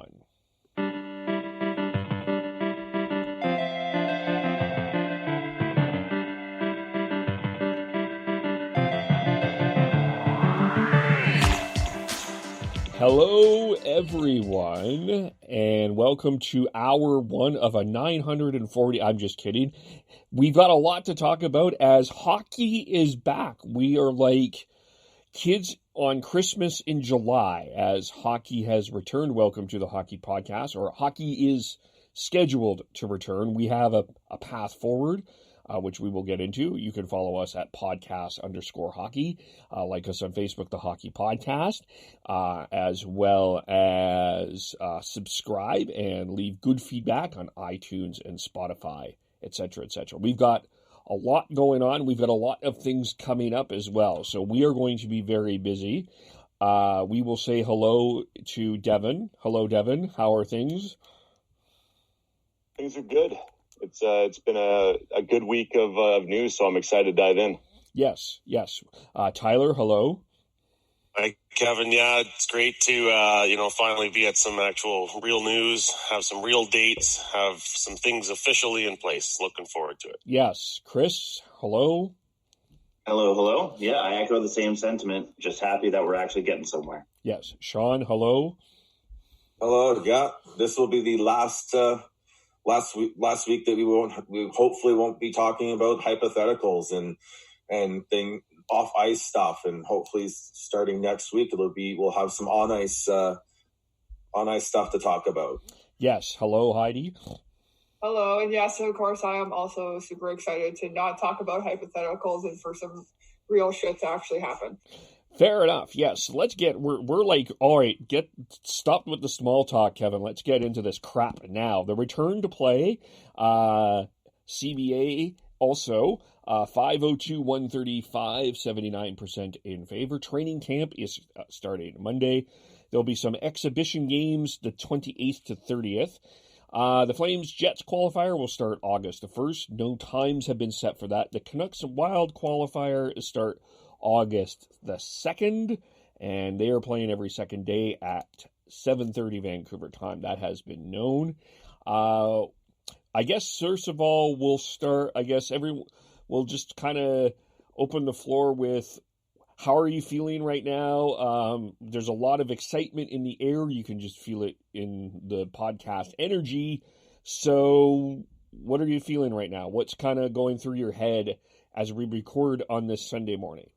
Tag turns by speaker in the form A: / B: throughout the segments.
A: everyone. Hello, everyone, and welcome to hour one of a 940. I'm just kidding. We've got a lot to talk about as hockey is back. We are like kids on Christmas in July as hockey has returned. Welcome to the Hockey Podcast, or hockey is scheduled to return. We have a path forward, which we will get into. You can follow us at podcast_hockey. Like us on Facebook, the Hockey Podcast, as well as subscribe and leave good feedback on iTunes and Spotify, etc., etc. We've got a lot going on. We've got a lot of things coming up as well. So we are going to be very busy. We will say hello to Devin. Hello, Devin. How are things?
B: Things are good. It's been a good week of news, so I'm excited to dive in.
A: Yes. Tyler, hello.
C: Hi, Kevin. Yeah, it's great to finally be at some actual real news, have some real dates, have some things officially in place. Looking forward to it.
A: Yes, Chris, hello.
D: Hello. Yeah, I echo the same sentiment. Just happy that we're actually getting somewhere.
A: Yes, Sean, hello.
E: Hello. Yeah, this will be the last week that we hopefully won't be talking about hypotheticals and off ice stuff, and hopefully starting next week we'll have some on ice stuff to talk about.
A: Yes, hello, Heidi.
F: Hello, and yes, of course, I am also super excited to not talk about hypotheticals and for some real shit to actually happen.
A: Fair enough. Yes, we're like, all right, stop with the small talk, Kevin. Let's get into this crap now. The return to play, CBA also, 502-135, 79% in favor. Training camp is starting Monday. There'll be some exhibition games the 28th to 30th. The Flames-Jets qualifier will start August the 1st. No times have been set for that. The Canucks-Wild qualifier is start August the 2nd, and they are playing every second day at 7:30 Vancouver time. That has been known. I guess, first of all, we'll start, we'll just kind of open the floor with, how are you feeling right now? There's a lot of excitement in the air. You can just feel it in the podcast energy. So what are you feeling right now? What's kind of going through your head as we record on this Sunday morning?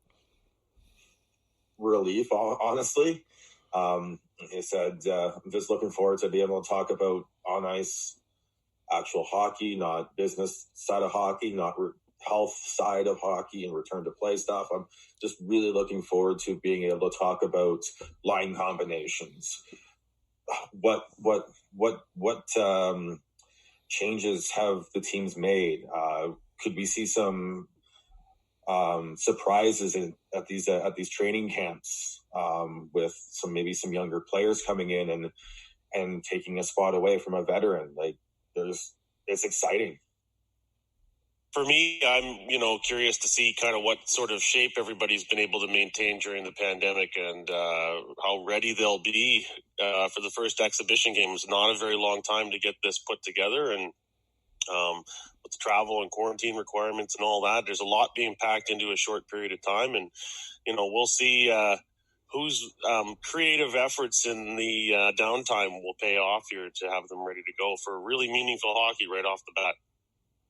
E: Relief, honestly. Like I said, I'm just looking forward to being able to talk about on ice actual hockey, not business side of hockey, not health side of hockey and return to play stuff. I'm just really looking forward to being able to talk about line combinations. What changes have the teams made? Could we see some surprises at these training camps with some younger players coming in and taking a spot away from a veteran? It's exciting.
C: For me, I'm curious to see kind of what sort of shape everybody's been able to maintain during the pandemic and how ready they'll be for the first exhibition game. It's not a very long time to get this put together, and with the travel and quarantine requirements and all that, there's a lot being packed into a short period of time. And, we'll see whose creative efforts in the downtime will pay off here to have them ready to go for really meaningful hockey right off the bat.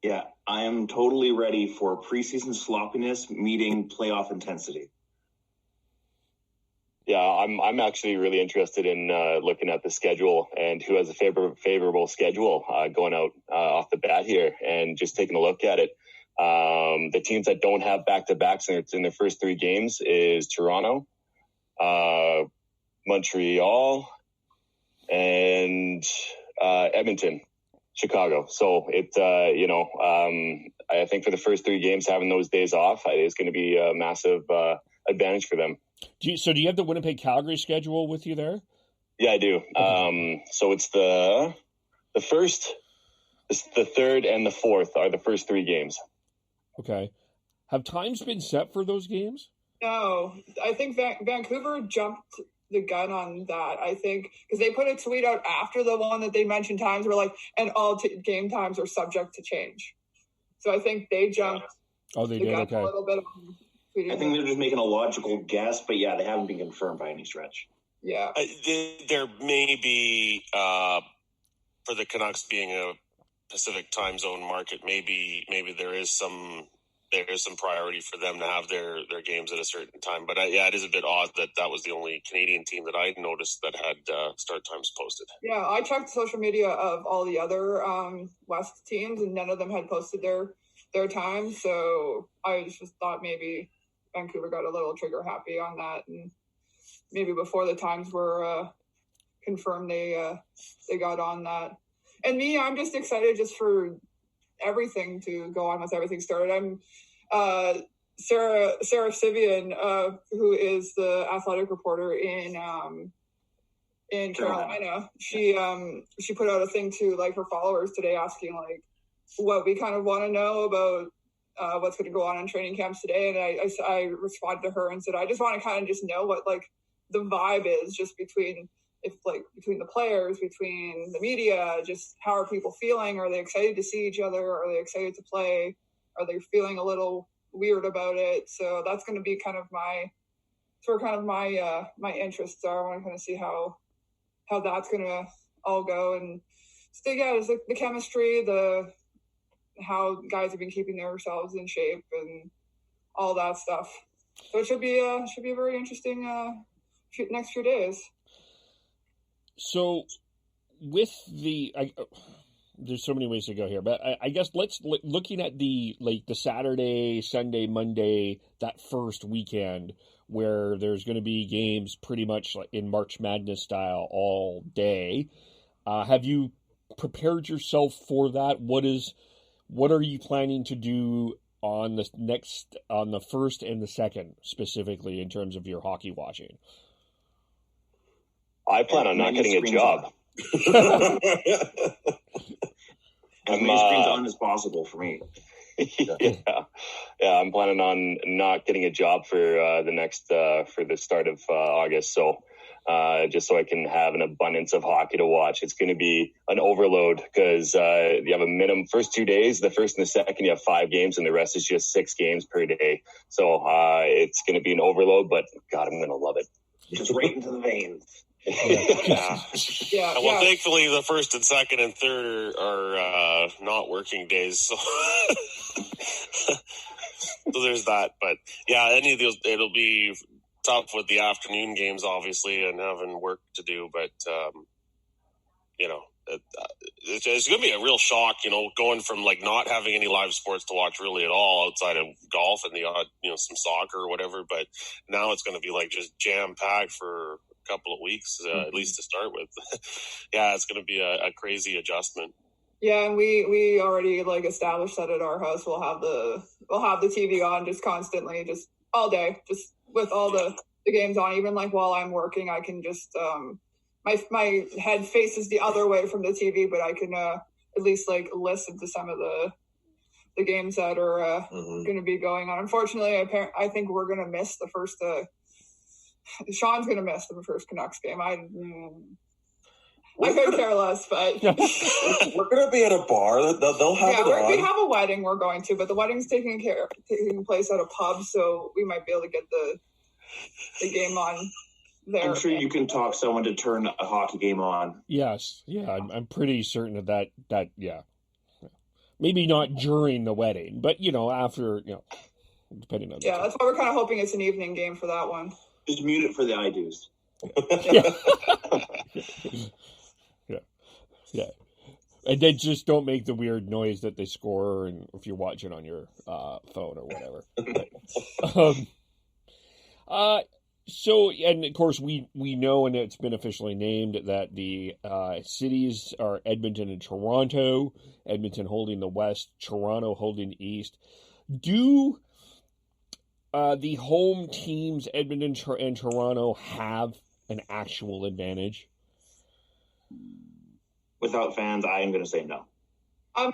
D: Yeah, I am totally ready for preseason sloppiness meeting playoff intensity.
B: Yeah, I'm actually really interested in looking at the schedule and who has a favorable schedule going out off the bat here, and just taking a look at it. The teams that don't have back-to-backs in their first three games is Toronto, Montreal, and Edmonton, Chicago. So I think for the first three games, having those days off is going to be a massive advantage for them.
A: Do you have the Winnipeg-Calgary schedule with you there?
B: Yeah, I do. Okay. So it's the first, the third, and the fourth are the first three games.
A: Okay. Have times been set for those games?
F: No, I think Vancouver jumped the gun on that, I think, because they put a tweet out after the one that they mentioned times were like, and all game times are subject to change. So I think they jumped
A: they did? Okay.
F: A little bit.
D: I think they're just making a logical guess, but yeah, they haven't been confirmed by any stretch.
F: Yeah.
C: There may be, for the Canucks being a Pacific time zone market, maybe there is some priority for them to have their games at a certain time. But it is a bit odd that was the only Canadian team that I noticed that had start times posted.
F: Yeah, I checked social media of all the other West teams, and none of them had posted their time. So I just thought maybe Vancouver got a little trigger happy on that, and maybe before the times were confirmed, they got on that. And me, I'm just excited just for everything to go on once everything started. I'm Sarah Sivian, who is the athletic reporter in Carolina. She put out a thing to like her followers today asking like what we kind of want to know about what's going to go on in training camps today. And I responded to her and said, I just want to kind of just know what like the vibe is just between the players, between the media, just how are people feeling? Are they excited to see each other? Are they excited to play? Are they feeling a little weird about it? So that's going to be kind of my interests are. I want to kind of see how that's going to all go. And so, yeah, it's like the chemistry, how guys have been keeping themselves in shape and all that stuff. So it should be a very interesting next few days.
A: So, with there's so many ways to go here, but I guess looking at the Saturday, Sunday, Monday, that first weekend where there's going to be games pretty much like in March Madness style all day. Have you prepared yourself for that? What are you planning to do on the first and the second specifically in terms of your hockey watching?
B: I plan on not getting a job.
D: As many screens on as possible for me.
B: Yeah, I'm planning on not getting a job for the start of August. So just so I can have an abundance of hockey to watch. It's going to be an overload because you have a minimum first 2 days. The first and the second, you have 5 games, and the rest is just 6 games per day. So it's going to be an overload, but God, I'm going to love it.
D: Just right into the veins.
F: Yeah.
C: Well, thankfully, the first and second and third are not working days, so so there's that. But yeah, any of those, it'll be tough with the afternoon games, obviously, and having work to do. But it's going to be a real shock, going from like not having any live sports to watch really at all outside of golf and the odd, some soccer or whatever. But now it's going to be like just jam packed for couple of weeks, at least to start with. Yeah, it's going to be a crazy adjustment.
F: Yeah, and we already like established that at our house we'll have the TV on just constantly, just all day, just with all the games on. Even like while I'm working, I can just my head faces the other way from the TV, but I can at least like listen to some of the games that are going to be going on. Unfortunately, I think we're going to miss the first. Sean's going to miss the first Canucks game. I could care less, but
E: we're going to be at a bar. They'll have it on.
F: We have a wedding we're going to, but the wedding's taking place at a pub, so we might be able to get the game on there.
D: I'm sure you can talk someone to turn a hockey game on.
A: Yes, yeah, I'm pretty certain of that. Yeah, maybe not during the wedding, but after, depending on.
F: Yeah, that's why we're kind of hoping it's an evening game for that one.
D: Just mute it for the I do's.
A: Yeah. And then just don't make the weird noise that they score, and if you're watching on your phone or whatever. So, and of course, we know, and it's been officially named, that the cities are Edmonton and Toronto. Edmonton holding the West, Toronto holding the East. Do the home teams, Edmonton and Toronto, have an actual advantage?
D: Without fans, I am going to say no.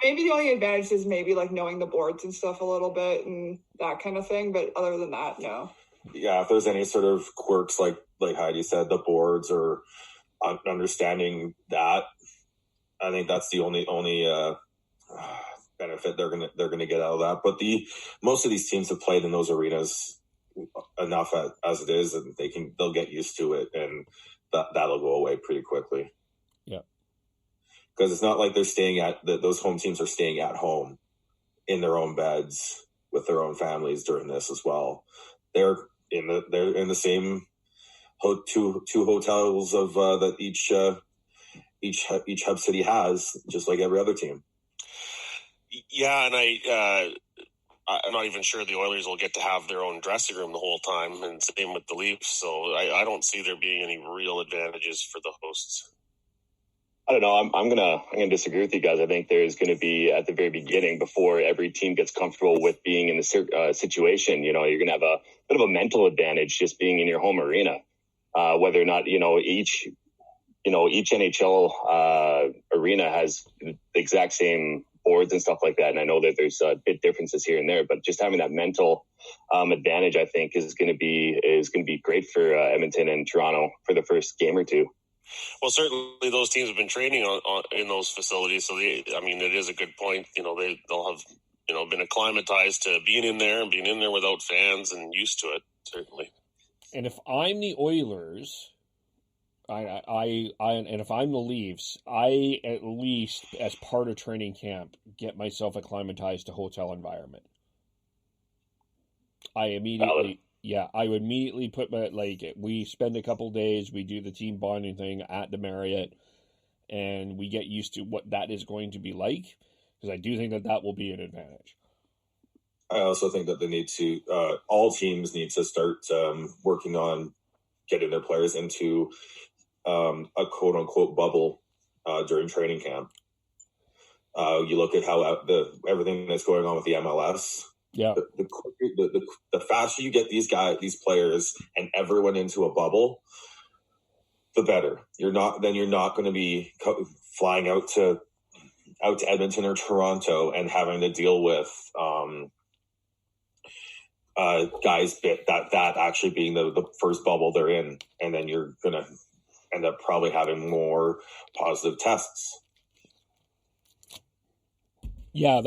F: Maybe the only advantage is maybe like knowing the boards and stuff a little bit and that kind of thing. But other than that, no.
E: if there's any sort of quirks like Heidi said, the boards or understanding that, I think that's the only benefit they're gonna get out of that. But most of these teams have played in those arenas enough as it is, and they'll get used to it, and that'll go away pretty quickly.
A: Yeah,
E: because it's not like they're staying those home teams are staying at home in their own beds with their own families during this as well. They're in the same two hotels of that each hub city has, just like every other team.
C: Yeah, and I'm not even sure the Oilers will get to have their own dressing room the whole time, and same with the Leafs. So I don't see there being any real advantages for the hosts.
B: I don't know. I'm gonna disagree with you guys. I think there's going to be at the very beginning, before every team gets comfortable with being in the situation. You're going to have a bit of a mental advantage just being in your home arena, whether or not each NHL arena has the exact same boards and stuff like that. And I know that there's bit differences here and there, but just having that mental advantage, I think, is going to be great for Edmonton and Toronto for the first game or two.
C: Well, certainly those teams have been training in those facilities, so it is a good point. They'll have been acclimatized to being in there and being in there without fans and used to it, certainly.
A: And if I'm the Oilers, and if I'm the Leafs, I at least, as part of training camp, get myself acclimatized to hotel environment. I would immediately put we spend a couple days, we do the team bonding thing at the Marriott, and we get used to what that is going to be like, because I do think that will be an advantage.
E: I also think that they need to, all teams need to start working on getting their players into a quote unquote bubble during training camp. You look at how everything that's going on with the MLS.
A: Yeah,
E: the faster you get these players and everyone into a bubble, the better. You're not going to be flying out to Edmonton or Toronto and having to deal with guys that actually being the first bubble they're in, and then you're going to end up probably having more positive tests.
A: Yeah,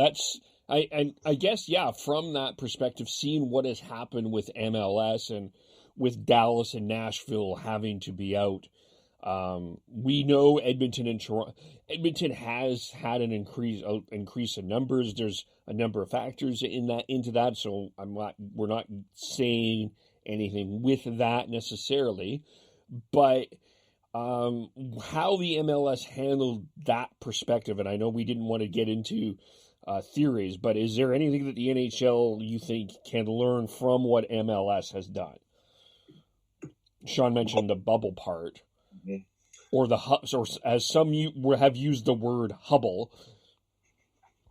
A: I guess, from that perspective, seeing what has happened with MLS and with Dallas and Nashville having to be out, we know Edmonton and Toronto. Edmonton has had an increase in numbers. There's a number of factors into that, so we're not saying anything with that necessarily, but how the MLS handled that perspective, and I know we didn't want to get into theories, but is there anything that the NHL you think can learn from what MLS has done? Sean mentioned the bubble part, or the or as some have used the word Hubble.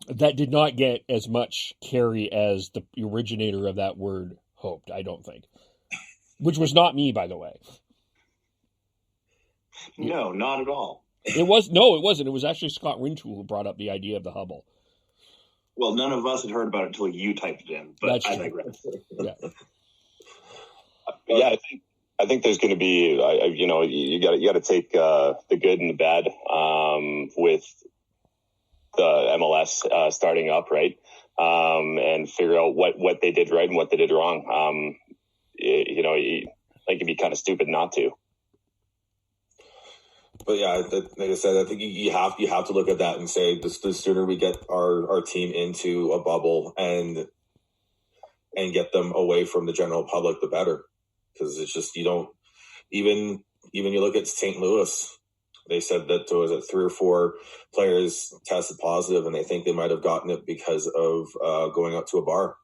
A: That did not get as much carry as the originator of that word hoped, I don't think. Which was not me, by the way.
D: No, not at all.
A: It wasn't. It was actually Scott Rintoul who brought up the idea of the Hubble.
D: Well, none of us had heard about it until you typed it in, but I digress.
B: Yeah, I think there's going to be, you got to take the good and the bad with the MLS starting up, right, and figure out what they did right and what they did wrong. I think it'd be kind of stupid not to.
E: But yeah, like I said, I think you have to look at that and say the sooner we get our team into a bubble and get them away from the general public, the better. Because it's just, you don't even you look at St. Louis. They said that there was 3 or 4 players tested positive, and they think they might have gotten it because of going out to a bar.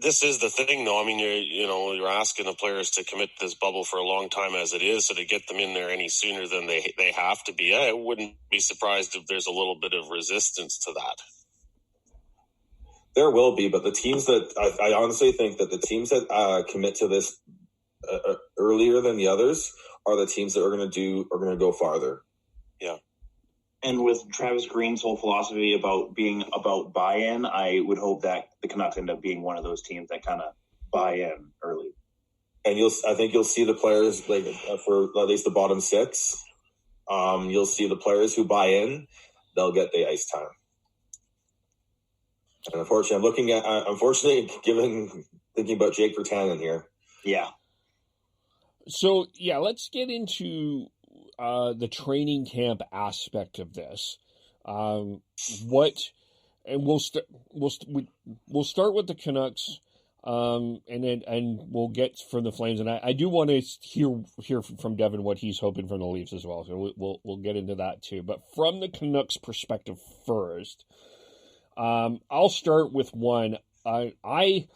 C: This is the thing, though. I mean, you're asking the players to commit to this bubble for a long time as it is, so to get them in there any sooner than they have to be, I wouldn't be surprised if there's a little bit of resistance to that.
E: There will be, but the teams that I honestly think that the teams that commit to this earlier than the others are the teams that are going to go farther.
C: Yeah.
D: And with Travis Green's whole philosophy about being about buy-in, I would hope that the Canucks end up being one of those teams that kind of buy in early.
E: And I think you'll see the players for at least the bottom six. You'll see the players who buy in; they'll get the ice time. And unfortunately, thinking about Jake Virtanen here.
D: Yeah.
A: So let's get into the training camp aspect of this. And we'll start with the Canucks. And we'll get from the Flames, and I do want to hear from Devin what he's hoping from the Leafs as well. So we'll get into that too. But from the Canucks' perspective first, I'll start with one. I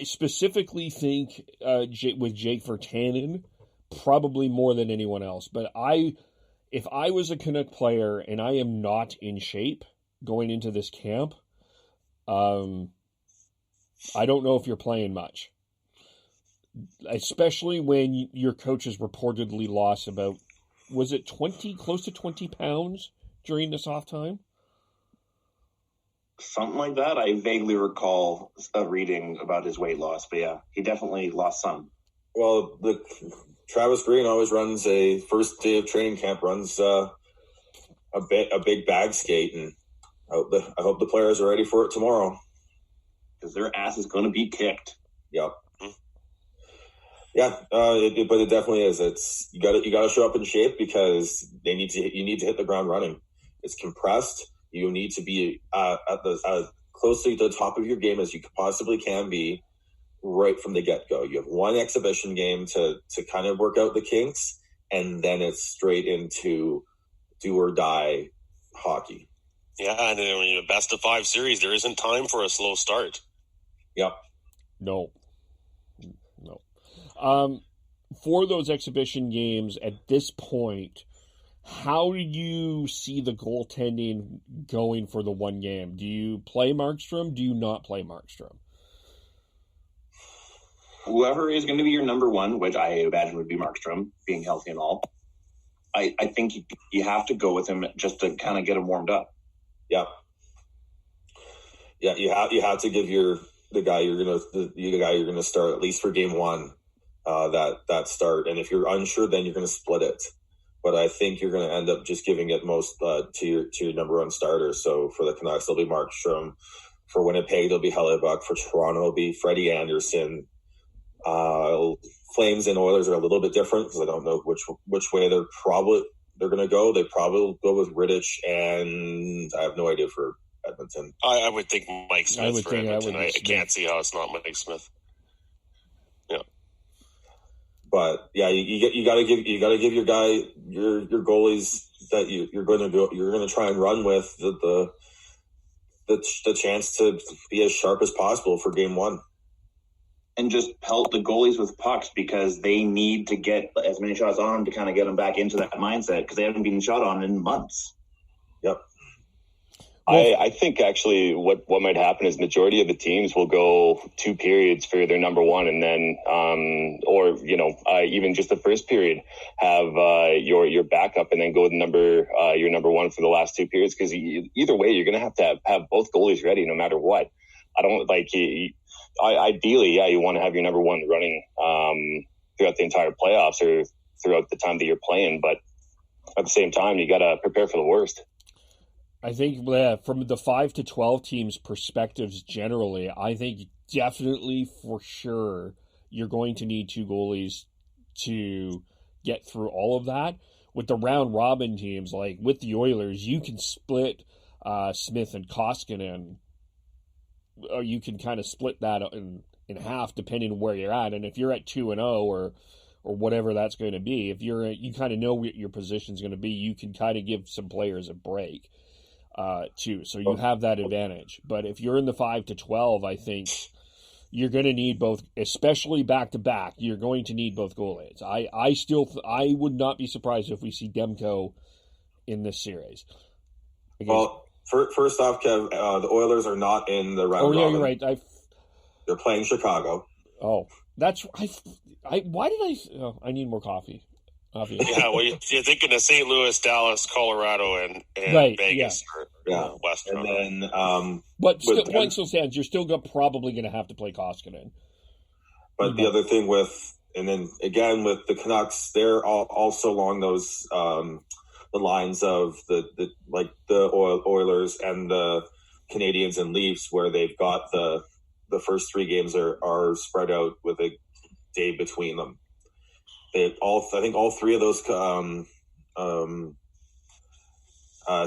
A: specifically think with Jake Virtanen, probably more than anyone else. But if I was a Canuck player and I am not in shape going into this camp, I don't know if you're playing much, especially when your coach has reportedly lost about, was it close to 20 pounds during this off time?
D: Something like that. I vaguely recall a reading about his weight loss, but yeah, he definitely lost some.
E: Well, Travis Green always runs a first day of training camp, runs a big bag skate, and I hope the players are ready for it tomorrow.
D: Because their ass is going to be kicked.
E: Yep. Yeah, but it definitely is. It's you got to show up in shape because you need to hit the ground running. It's compressed. You need to be as closely to the top of your game as you possibly can be right from the get-go. You have one exhibition game to kind of work out the kinks, and then it's straight into do or die hockey.
C: Yeah, and in a best of 5 series, there isn't time for a slow start.
E: Yep.
A: No. For those exhibition games at this point, how do you see the goaltending going for the one game? Do you play Markstrom? Do you not play Markstrom?
D: Whoever is going to be your number one, which I imagine would be Markstrom, being healthy and all, I think you have to go with him just to kind of get him warmed up.
E: Yeah. Yeah, you have to give the guy you're gonna start at least for game one, that start. And if you're unsure, then you're gonna split it. But I think you're gonna end up just giving it most to your number one starter. So for the Canucks, it'll be Markstrom. For Winnipeg, it'll be Hellebuck. For Toronto, it'll be Freddie Anderson. Flames and Oilers are a little bit different because I don't know which way they're gonna go. They probably will go with Rittich, and I have no idea for Edmonton.
C: I would think Mike Smith for Edmonton. I can't see how it's not Mike Smith. Yeah,
E: but yeah, you got to give your guy your goalies that you're going to try and run with the chance to be as sharp as possible for game one.
D: And just pelt the goalies with pucks because they need to get as many shots on them to kind of get them back into that mindset because they haven't been shot on in months.
E: Yep.
B: I think actually what might happen is majority of the teams will go 2 periods for their number one, and then even just the first period have your backup, and then go with your number one for the last 2 periods, because either way you're going to have both goalies ready no matter what. I don't like ideally, you want to have your number one running throughout the entire playoffs or throughout the time that you're playing, but at the same time you got to prepare for the worst.
A: I think from the 5 to 12 teams' perspectives generally, I think definitely for sure you're going to need 2 goalies to get through all of that. With the round robin teams, like with the Oilers, you can split Smith and Koskinen, or you can kind of split that in half depending on where you're at. And if you're at 2-0 or whatever that's going to be, if you kind of know what your position's going to be, you can kind of give some players a break. Too. So you have that advantage. But if you're in the 5 to 12, I think you're going to need both, especially back to back. You're going to need both goalies. I would not be surprised if we see Demko in this series.
E: Well, first off, Kev, the Oilers are not in the round robin.
A: Oh, yeah, you're right.
E: They're playing Chicago.
A: Oh, that's why did I need more coffee. Obviously.
C: Yeah, well, you're thinking of St. Louis, Dallas, Colorado, and
A: right,
C: Vegas.
E: Yeah.
C: West.
E: And then,
A: but point still stands. You're still probably going to have to play Koskinen.
E: But the other thing and then again with the Canucks, they're also along those the lines of the Oilers and the Canadians and Leafs, where they've got the first 3 games are spread out with a day between them. I think all 3 of those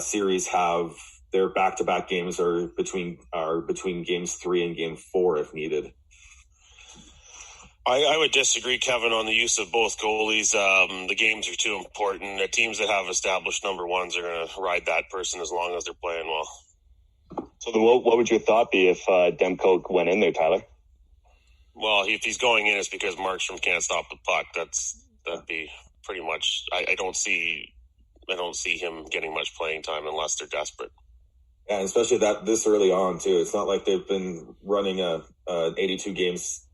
E: series have their back-to-back games are between games 3 and game 4 if needed.
C: I would disagree, Kevin, on the use of both goalies. The games are too important. The teams that have established number ones are going to ride that person as long as they're playing well.
B: So then what would your thought be if Demko went in there, Tyler?
C: Well, if he's going in, it's because Markstrom can't stop the puck. That'd be pretty much. I don't see him getting much playing time unless they're desperate.
E: Yeah, especially this early on too. It's not like they've been running an 82 games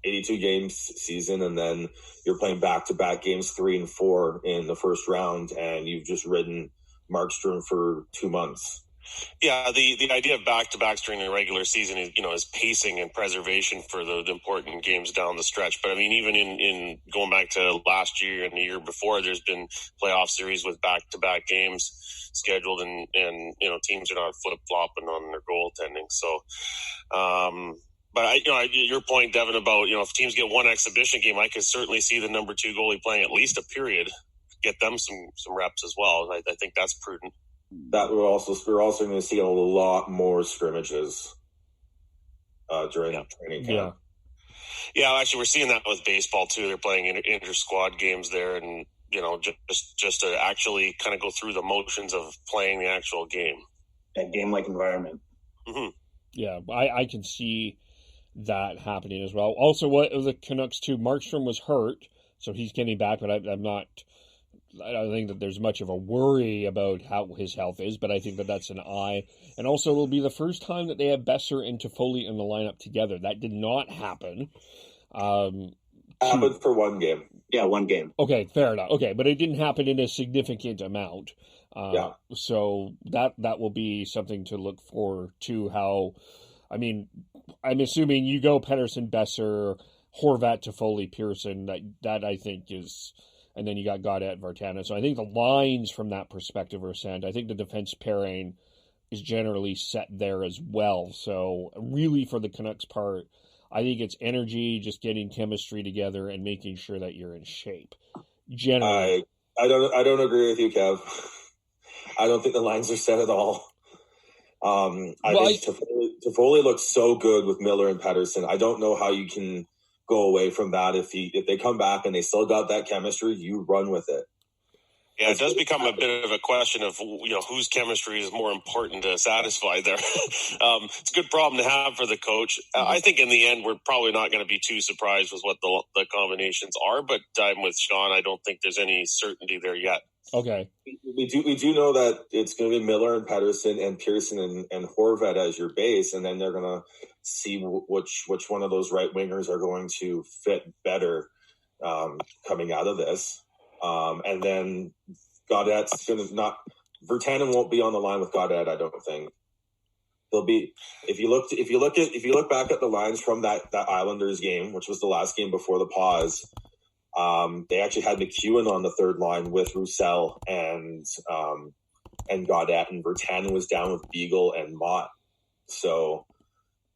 E: season, and then you're playing back-to-back games 3 and 4 in the first round, and you've just ridden Markstrom for 2 months.
C: Yeah, the idea of back-to-backs during the regular season is pacing and preservation for the important games down the stretch. But I mean, even in going back to last year and the year before, there's been playoff series with back-to-back games scheduled, and teams are not flip-flopping on their goaltending. So, but your point, Devin, about if teams get one exhibition game, I could certainly see the number 2 goalie playing at least a period, get them some reps as well. I think that's prudent.
E: That we're also going to see a lot more scrimmages during training camp.
C: Yeah, actually, we're seeing that with baseball too. They're playing inter-squad games there, and just to actually kind of go through the motions of playing the actual game.
D: That game-like environment.
C: Mm-hmm.
A: Yeah, I can see that happening as well. Also, what the Canucks too, Markstrom was hurt, so he's getting back, but I don't think that there's much of a worry about how his health is, but I think that that's an eye. And also, it'll be the first time that they have Besser and Toffoli in the lineup together. That did not happen.
E: Happened for 1 game.
D: Yeah, 1 game.
A: Okay, fair enough. Okay, but it didn't happen in a significant amount. So that will be something to look for to how, I mean, I'm assuming you go Pettersson, Besser, Horvat, Toffoli, Pearson. That I think is... And then you got Gaudette, Vartana. So I think the lines from that perspective are set. I think the defense pairing is generally set there as well. So really for the Canucks part, I think it's energy, just getting chemistry together and making sure that you're in shape. Generally.
E: I don't agree with you, Kev. I don't think the lines are set at all. I think Toffoli looks so good with Miller and Pettersson. I don't know how you can go away from that. If they come back and they still got that chemistry, you run with it.
C: Yeah, it does become a bit of a question of whose chemistry is more important to satisfy there. It's a good problem to have for the coach. I think in the end we're probably not going to be too surprised with what the combinations are, but I'm with Sean. I don't think there's any certainty there yet.
A: Okay.
E: We do know that it's going to be Miller and Pettersson and Pearson and Horvat as your base, and then they're going to see which one of those right wingers are going to fit better coming out of this. And then Gaudette's going to not. Virtanen won't be on the line with Gaudette. I don't think they'll be. If you look back at the lines from that Islanders game, which was the last game before the pause. They actually had McEwen on the third line with Roussel and Gaudette, and Virtanen was down with Beagle and Mott. So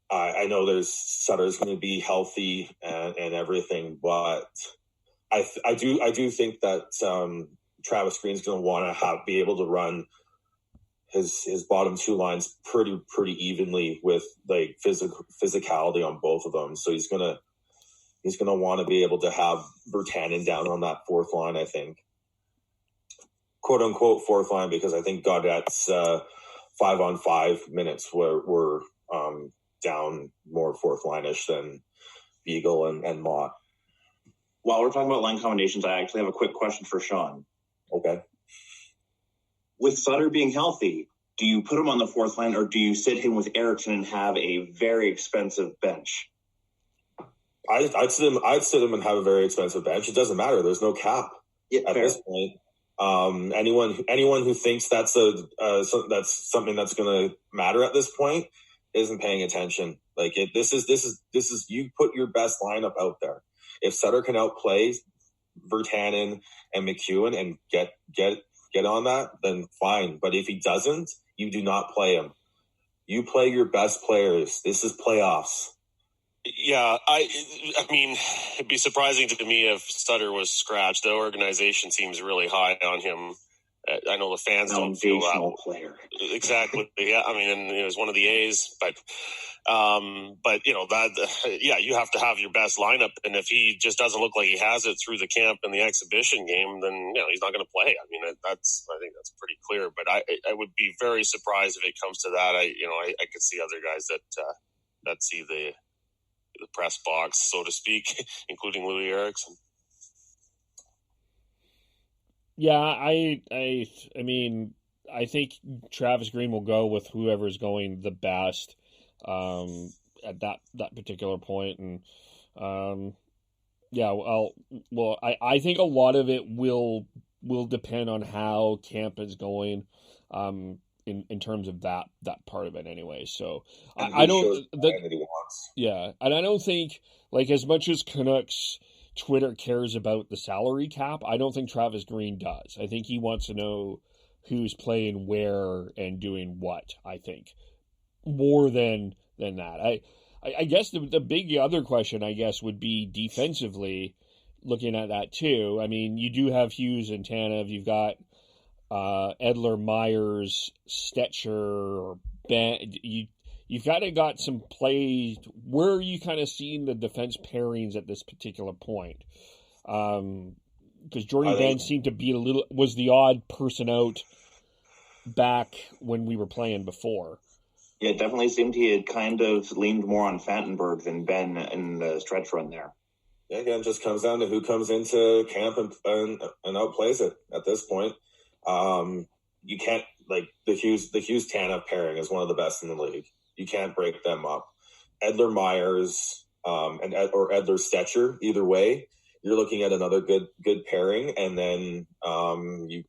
E: I know Sutter's going to be healthy and everything, but I do think that Travis Green's going to want to be able to run his bottom 2 lines pretty evenly with like physicality on both of them. So he's going to want to be able to have Virtanen down on that 4th line, I think. Quote unquote 4th line, because I think Gaudette's 5-on-5 minutes were down more 4th line-ish than Beagle and Mott.
D: While we're talking about line combinations, I actually have a quick question for Sean.
E: Okay.
D: With Sutter being healthy, do you put him on the 4th line, or do you sit him with Eriksson and have a very expensive bench?
E: I'd sit him and have a very expensive bench. It doesn't matter. There's no cap at this point. Anyone who thinks that's something that's going to matter at this point isn't paying attention. Like this is you put your best lineup out there. If Sutter can outplay Virtanen and McEwen and get on that, then fine. But if he doesn't, you do not play him. You play your best players. This is playoffs.
C: Yeah, I mean, it'd be surprising to me if Sutter was scratched. The organization seems really high on him. I know the fans don't feel that.
D: Player.
C: Exactly. Yeah, I mean, and he was one of the A's, but you have to have your best lineup, and if he just doesn't look like he has it through the camp and the exhibition game, then he's not going to play. I mean, I think that's pretty clear. But I would be very surprised if it comes to that. I could see other guys that see the press box, so to speak, including Louis Eriksson.
A: Yeah, I mean, I think Travis Green will go with whoever's going the best at that particular point, and I think a lot of it will depend on how camp is going, in terms of that part of it anyway. So I don't and I don't think, like, as much as Canucks Twitter cares about the salary cap, I don't think Travis Green does. I think he wants to know who's playing where and doing what, I think, more than that. I guess the big other question, I guess, would be defensively, looking at that too. I mean, you do have Hughes and Tanev. You've got Edler, Myers, Stetcher, Ben. You've got some plays. Where are you kind of seeing the defense pairings at this particular point? Because Jordan Ben seemed to be was the odd person out back when we were playing before.
D: Yeah, it definitely seemed he had kind of leaned more on Fantenberg than Ben in the stretch run there.
E: Yeah, again, it just comes down to who comes into camp and outplays it at this point. You can't, like, the Hughes Tanev pairing is one of the best in the league. You can't break them up. Edler Myers or Edler Stetcher, either way, you're looking at another good pairing, and then you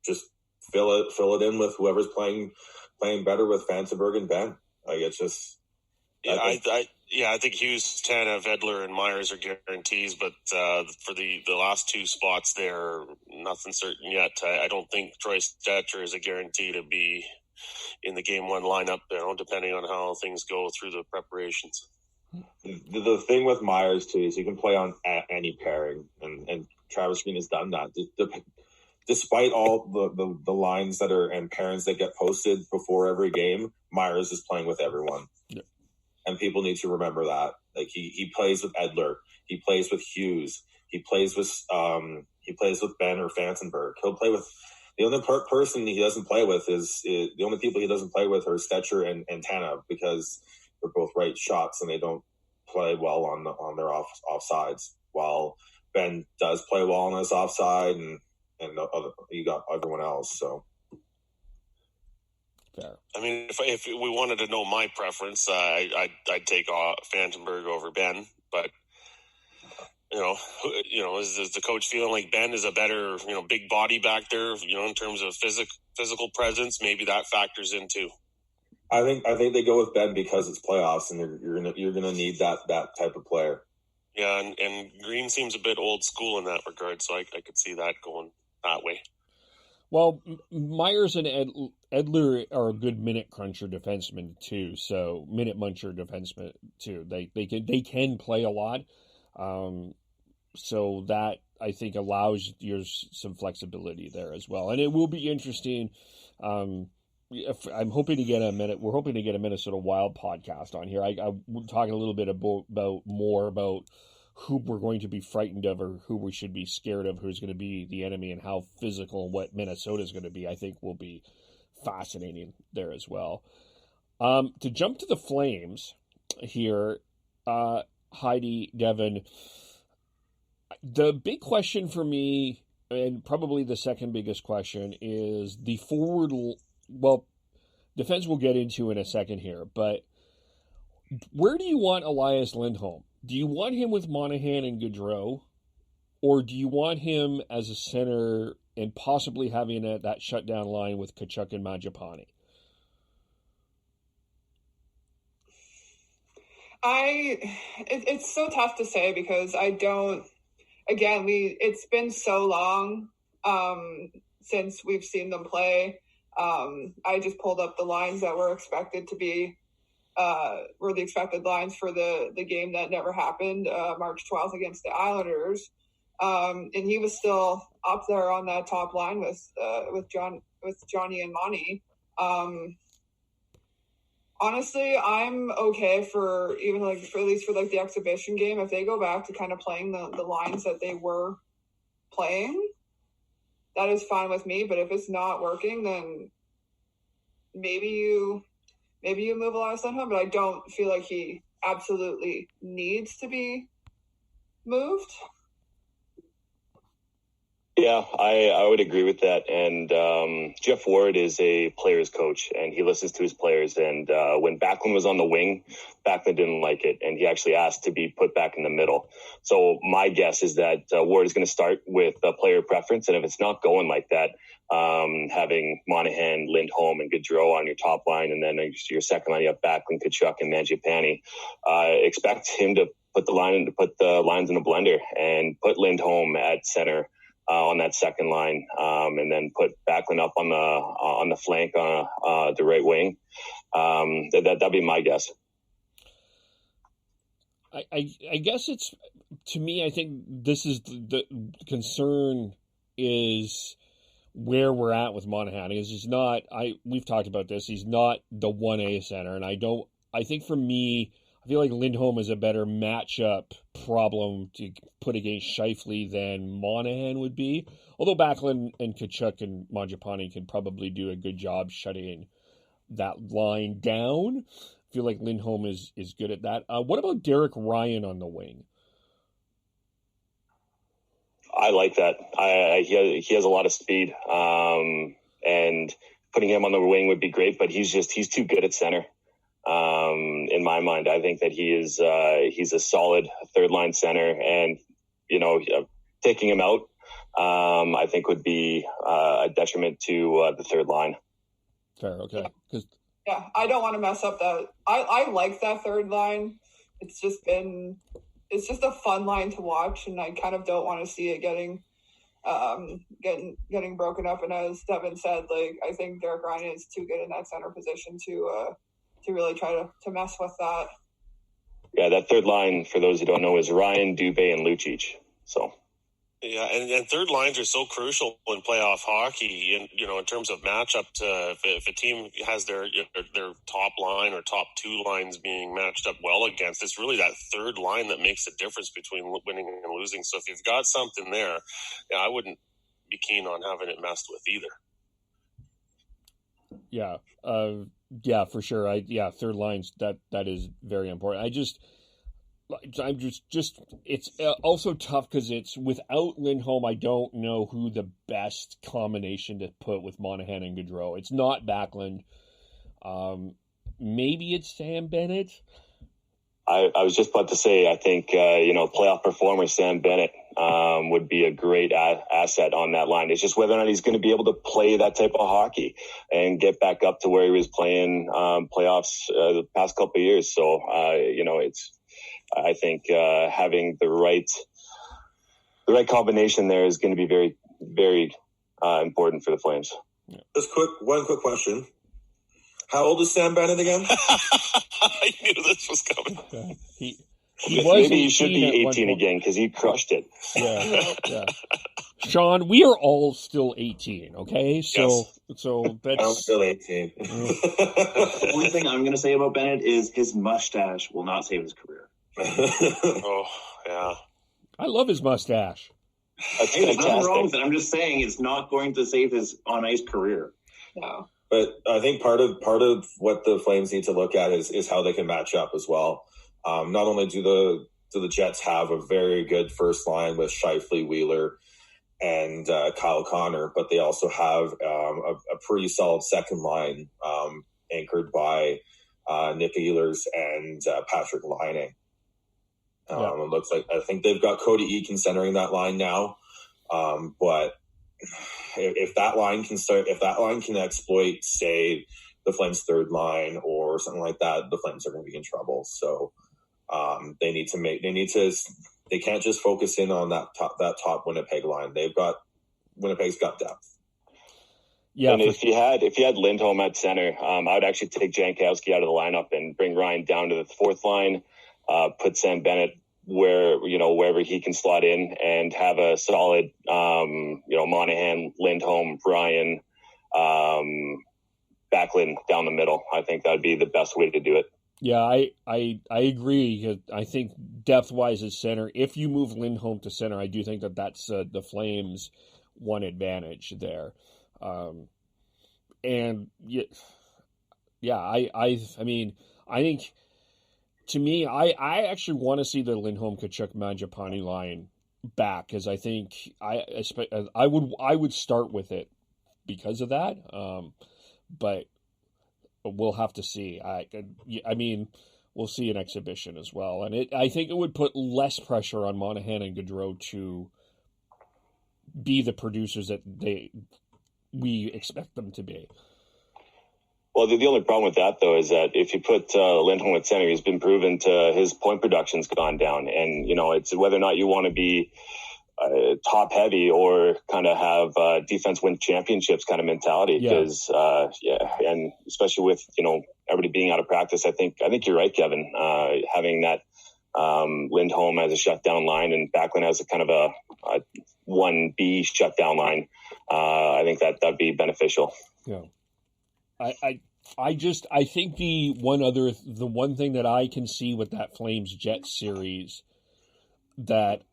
E: just fill it in with whoever's playing better with Fantenberg and Ben. Like, it's just.
C: I think Hughes, Tanev, Edler, and Myers are guarantees, but for the last two spots there, nothing certain yet. I don't think Troy Stetcher is a guarantee to be in the game one lineup, depending on how things go through the preparations.
E: The thing with Myers too is he can play on any pairing, and Travis Green has done that. Despite all the lines that are and pairings that get posted before every game, Myers is playing with everyone.
A: Yeah.
E: And people need to remember that. Like, he plays with Edler, he plays with Hughes, he plays with Ben or Fantenberg. He'll play with. The only person he doesn't play with the only people he doesn't play with are Stetcher and Tanev, because they're both right shots and they don't play well on their offsides. While Ben does play well on his offside, and you got everyone else. So,
A: fair.
C: I mean, if we wanted to know my preference, I'd take Fantenberg over Ben, but. Is the coach feeling like Ben is a better, big body back there, in terms of physical presence? Maybe that factors in too.
E: I think they go with Ben because it's playoffs, and you're gonna need that type of player.
C: Yeah, and Green seems a bit old school in that regard, so I could see that going that way.
A: Well, Myers and Edler are a good minute cruncher defenseman too. So minute muncher defenseman too. They can play a lot. So that, I think, allows you some flexibility there as well. And it will be interesting. We're hoping to get a Minnesota Wild podcast on here. I'm talking a little bit about who we're going to be frightened of, or who we should be scared of, who's going to be the enemy, and how physical what Minnesota is going to be. I think will be fascinating there as well. To jump to the Flames here, Heidi, Devin, the big question for me, and probably the second biggest question, is the forward. Well, defense we'll get into in a second here, but where do you want Elias Lindholm? Do you want him with Monahan and Gaudreau, or do you want him as a center and possibly having that shutdown line with Tkachuk and Mangiapane?
F: It's so tough to say because I don't. Again, it's been so long since we've seen them play. I just pulled up the lines that were expected to be were the expected lines for the game that never happened, March 12th against the Islanders. And he was still up there on that top line with Johnny and Monty. Honestly, I'm okay for even for at least for the exhibition game. If they go back to kind of playing the lines that they were playing, that is fine with me. But if it's not working, then maybe you move Elias Lindholm. But I don't feel like he absolutely needs to be moved.
B: Yeah, I would agree with that. And Jeff Ward is a player's coach, and he listens to his players. And when Backlund was on the wing, Backlund didn't like it, and he actually asked to be put back in the middle. So my guess is that Ward is going to start with a player preference, and if it's not going like that, having Monahan, Lindholm, and Gaudreau on your top line, and then your second line, you have Backlund, Tkachuk, and Mangiapane. Expect him to put the lines in a blender and put Lindholm at center. On that second line, and then put Backlund up on the flank on the right wing. That'd be my guess.
A: I guess it's, to me, I think this is the concern is where we're at with Monahan. Because he's not. We've talked about this. He's not the 1A center, and I think for me, I feel like Lindholm is a better matchup problem to put against Scheifele than Monahan would be. Although Backlund and Tkachuk and Mangiapane can probably do a good job shutting that line down. I feel like Lindholm is good at that. What about Derek Ryan on the wing?
B: I like that. He has a lot of speed, and putting him on the wing would be great. But he's too good at center. In my mind, I think that he's a solid third line center, and taking him out, I think would be a detriment to the third line.
A: Fair, okay.
F: Yeah, I don't want to mess up that. I like that third line. It's just a fun line to watch, and I kind of don't want to see it getting broken up. And as Devin said, I think Derek Ryan is too good in that center position to really try to mess with that.
B: Yeah, that third line, for those who don't know, is Ryan, Dubé, and Lucic. So.
C: Yeah, and third lines are so crucial in playoff hockey, and in terms of matchup. If a team has their top line or top two lines being matched up well against, it's really that third line that makes the difference between winning and losing. So if you've got something there, I wouldn't be keen on having it messed with either.
A: Yeah. Yeah, for sure. Third lines, that is very important. I'm just it's also tough because it's without Lindholm. I don't know who the best combination to put with Monahan and Gaudreau. It's not Backlund. Maybe it's Sam Bennett.
B: I was just about to say, I think, playoff performer Sam Bennett would be a great asset on that line. It's just whether or not he's going to be able to play that type of hockey and get back up to where he was playing playoffs the past couple of years. So, I think having the right combination there is going to be very, very important for the Flames.
E: Just one quick question. How old is Sam Bennett again?
C: I knew this was coming.
A: Okay. He
B: Maybe he should be 18 again because he crushed it.
A: Yeah. Sean, we are all still 18, okay? So that's...
E: I'm still 18.
D: The only thing I'm going to say about Bennett is his mustache will not save his career.
C: Oh, yeah.
A: I love his mustache.
B: That's
D: Hey, there's nothing
B: fantastic.
D: wrong with it. I'm just saying it's not going to save his on-ice career.
F: No.
E: But I think part of what the Flames need to look at is how they can match up as well. Not only do the Jets have a very good first line with Scheifele, Wheeler, and Kyle Connor, but they also have a pretty solid second line anchored by Nick Ehlers and Patrick Laine. It looks like I think they've got Cody Eakin centering that line now, but if that line can exploit, say, the Flames' third line or something like that, the Flames are going to be in trouble. So They can't just focus in on that top Winnipeg line. Winnipeg's got depth.
A: Yeah,
B: and if you had Lindholm at center, I would actually take Jankowski out of the lineup and bring Ryan down to the fourth line, put Sam Bennett wherever he can slot in, and have a solid, Monahan, Lindholm, Ryan, Backlund down the middle. I think that'd be the best way to do it.
A: Yeah, I agree. I think depth-wise at center, if you move Lindholm to center, I do think that's the Flames' one advantage there. And yeah, I think, to me, I actually want to see the Lindholm Kachuk Mangiapane line back, because I think I would start with it because of that. But we'll have to see. I mean, we'll see an exhibition as well, and I think it would put less pressure on Monahan and Gaudreau to be the producers that we expect them to be.
B: Well, the only problem with that, though, is that if you put Lindholm at center, he's been proven to his point production's gone down, and it's whether or not you want to be top heavy or kind of have defense win championships kind of mentality. Because and especially with everybody being out of practice, I think you're right, Kevin. Having that Lindholm as a shutdown line and Backlund as a kind of a 1B shutdown line, I think that'd be beneficial.
A: Yeah. I think the one thing that I can see with that Flames Jets series that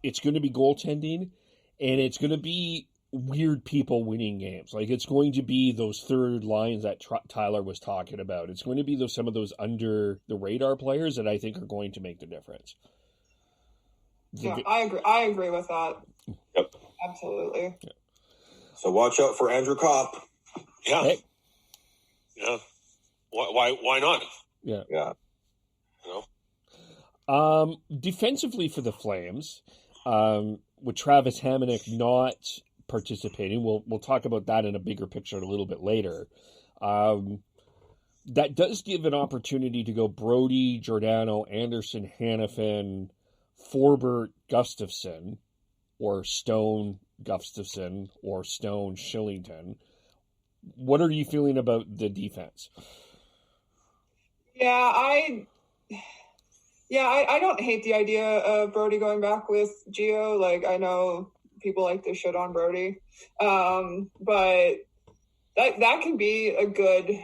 A: it's going to be goaltending, and it's going to be weird people winning games. Like, it's going to be those third lines that Tyler was talking about. It's going to be some of those under the radar players that I think are going to make the difference.
F: Yeah, I agree with that.
B: Yep.
F: Absolutely.
A: Yeah.
E: So watch out for Andrew Kopp.
C: Yeah.
A: Hey.
C: Yeah. Why not?
A: Yeah.
E: Yeah.
A: Defensively for the Flames, with Travis Hamonic not participating, we'll talk about that in a bigger picture a little bit later. That does give an opportunity to go Brody, Giordano, Anderson, Hanifin, Forbert, Gustafsson, or Stone, Gustafsson, or Stone, Shillington. What are you feeling about the defense?
F: Yeah, I don't hate the idea of Brody going back with Gio. Like, I know people like to shit on Brody, but that can be a good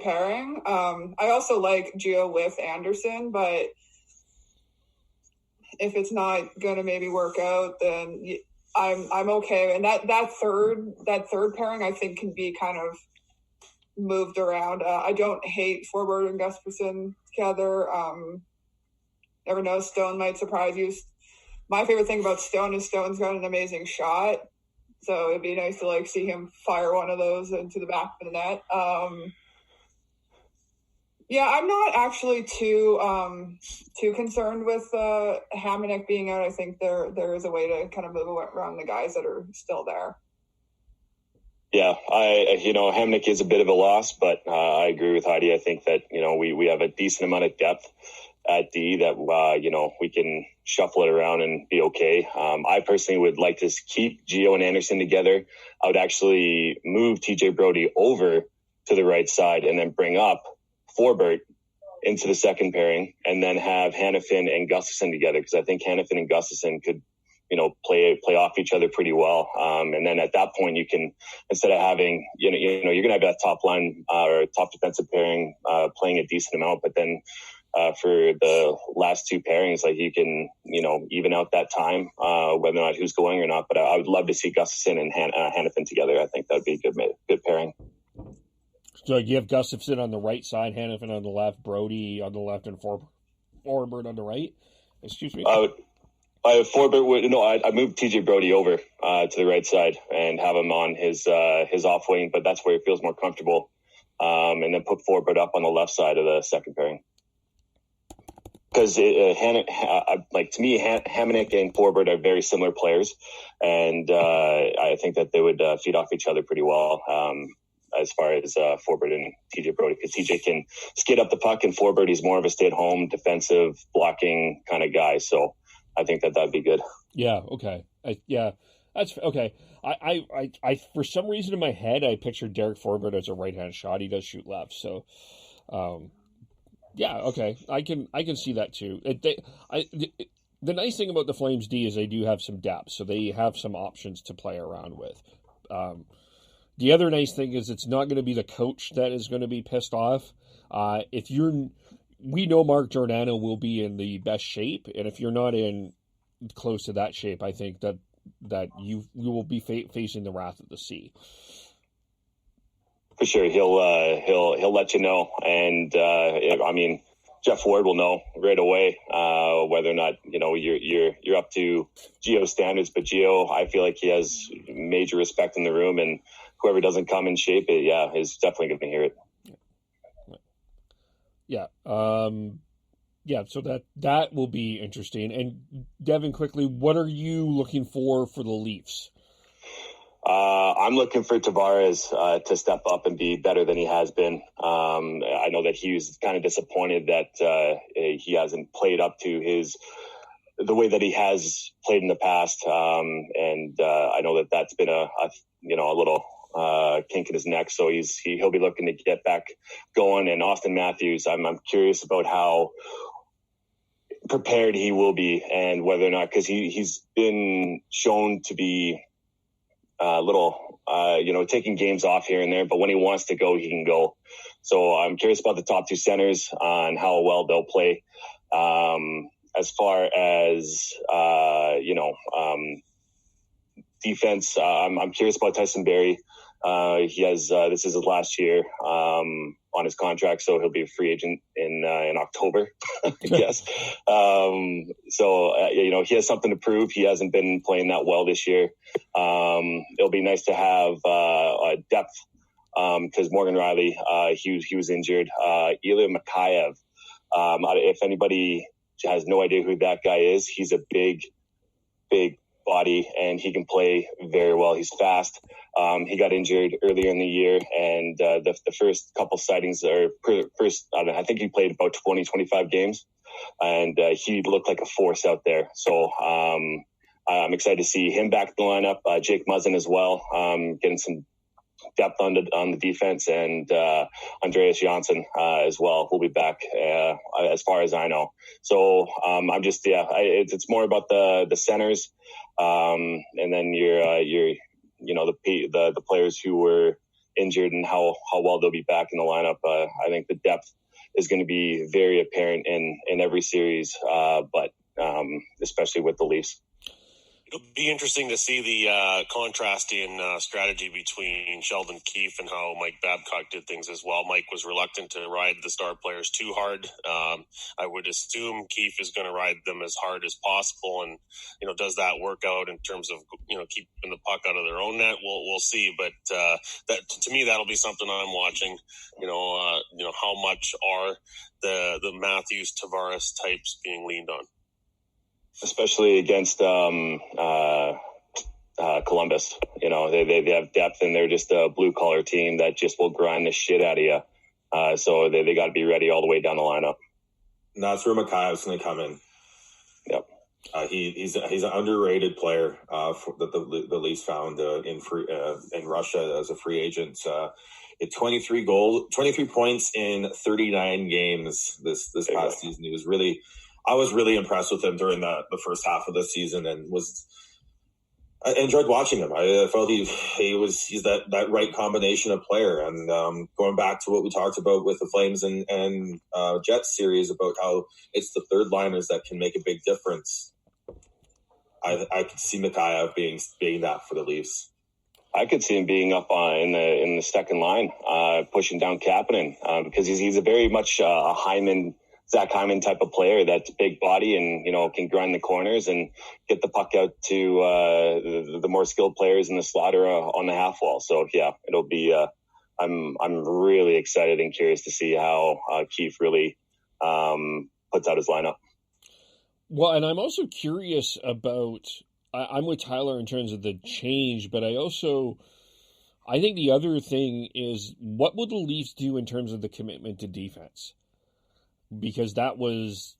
F: pairing. I also like Gio with Anderson, but if it's not going to maybe work out, then I'm okay. And that third pairing, I think, can be kind of moved around. I don't hate Forbert and Gustafsson together. Never know, Stone might surprise you. My favorite thing about Stone is Stone's got an amazing shot, so it'd be nice to see him fire one of those into the back of the net. Yeah, I'm not actually too concerned with Hamonic being out. I think there is a way to kind of move around the guys that are still there.
B: Yeah, Hamonic is a bit of a loss, but I agree with Heidi. I think that we have a decent amount of depth at D that we can shuffle it around and be okay. I personally would like to keep Gio and Anderson together. I would actually move TJ Brody over to the right side and then bring up Forbert into the second pairing, and then have Hanifin and Gustafsson together, because I think Hanifin and Gustafsson could play off each other pretty well. And then at that point, you can, instead of having, you're going to have that top line or top defensive pairing playing a decent amount, but then for the last two pairings, you can, even out that time, whether or not who's going or not. But I would love to see Gustafsson and Hanifin together. I think that would be a good pairing.
A: So you have Gustafsson on the right side, Hanifin on the left, Brody on the left, and Forbert on the right? Excuse me?
B: I'd move TJ Brody over to the right side and have him on his off wing, but that's where he feels more comfortable. And then put Forbert up on the left side of the second pairing. Because to me, Hamonic and Forbert are very similar players, and I think that they would feed off each other pretty well. as far as Forbert and TJ Brodie, because TJ can skid up the puck, and Forbert, he's more of a stay-at-home defensive blocking kind of guy. So I think that'd be good.
A: Yeah. Okay. That's okay. I for some reason in my head I pictured Derek Forbert as a right-hand shot. He does shoot left, so yeah. Okay, I can see that too. The nice thing about the Flames D is they do have some depth, so they have some options to play around with. The other nice thing is it's not going to be the coach that is going to be pissed off. We know Mark Giordano will be in the best shape, and if you're not in close to that shape, I think that you will be facing the wrath of the sea.
B: For sure, he'll let you know, and I mean, Jeff Ward will know right away whether or not you're up to Gio standards. But Gio, I feel like he has major respect in the room, and whoever doesn't come in shape, is definitely going to hear it.
A: Yeah. So that will be interesting. And Devin, quickly, what are you looking for the Leafs?
B: I'm looking for Tavares to step up and be better than he has been. I know that he was kind of disappointed that he hasn't played up to the way that he has played in the past. And I know that that's been a little kink in his neck. So he'll be looking to get back going. And Austin Matthews, I'm curious about how prepared he will be, and whether or not, because he's been shown to be taking games off here and there, but when he wants to go, he can go. So I'm curious about the top two centers on how well they'll play. As far as defense, I'm curious about Tyson Barrie. He has this is his last year on his contract, so he'll be a free agent in October, I guess. He has something to prove. He hasn't been playing that well this year. It'll be nice to have depth because Morgan Riley, he was injured. Ilya Mikheyev, if anybody has no idea who that guy is, he's a big body, and he can play very well. He's fast. He got injured earlier in the year, and the first couple sightings I think he played about 20-25 games, and he looked like a force out there. So I'm excited to see him back in the lineup. Jake Muzzin as well, getting some depth on the defense, and Andreas Janssen as well will be back as far as I know. So I'm just it's more about the centers, and then the players who were injured and how well they'll be back in the lineup. I think the depth is going to be very apparent in every series, but especially with the Leafs.
C: It'll be interesting to see the contrasting strategy between Sheldon Keefe and how Mike Babcock did things as well. Mike was reluctant to ride the star players too hard. I would assume Keefe is going to ride them as hard as possible. And, does that work out in terms of, keeping the puck out of their own net? We'll see. But that to me, that'll be something I'm watching. How much are the Matthews Tavares types being leaned on?
B: Especially against Columbus. They have depth, and they're just a blue-collar team that just will grind the shit out of you. So they got to be ready all the way down the lineup.
E: And that's where Mikheyev's going to come in.
B: Yep.
E: He's an underrated player that the Leafs found in Russia as a free agent. 23 points in 39 games this past season. I was really impressed with him during the first half of the season, and I enjoyed watching him. I felt he's that right combination of player. And going back to what we talked about with the Flames and Jets series about how it's the third liners that can make a big difference. I could see Mikheyev being that for the Leafs.
B: I could see him being up in the second line, pushing down Kapanen, because he's a very much a Zach Hyman type of player that's big body and, can grind the corners and get the puck out to the more skilled players in the slot or on the half wall. So, yeah, it'll be I'm really excited and curious to see how Keefe really puts out his lineup.
A: Well, and I'm also curious about I'm with Tyler in terms of the change, but I also I think the other thing is, what will the Leafs do in terms of the commitment to defense? Because that was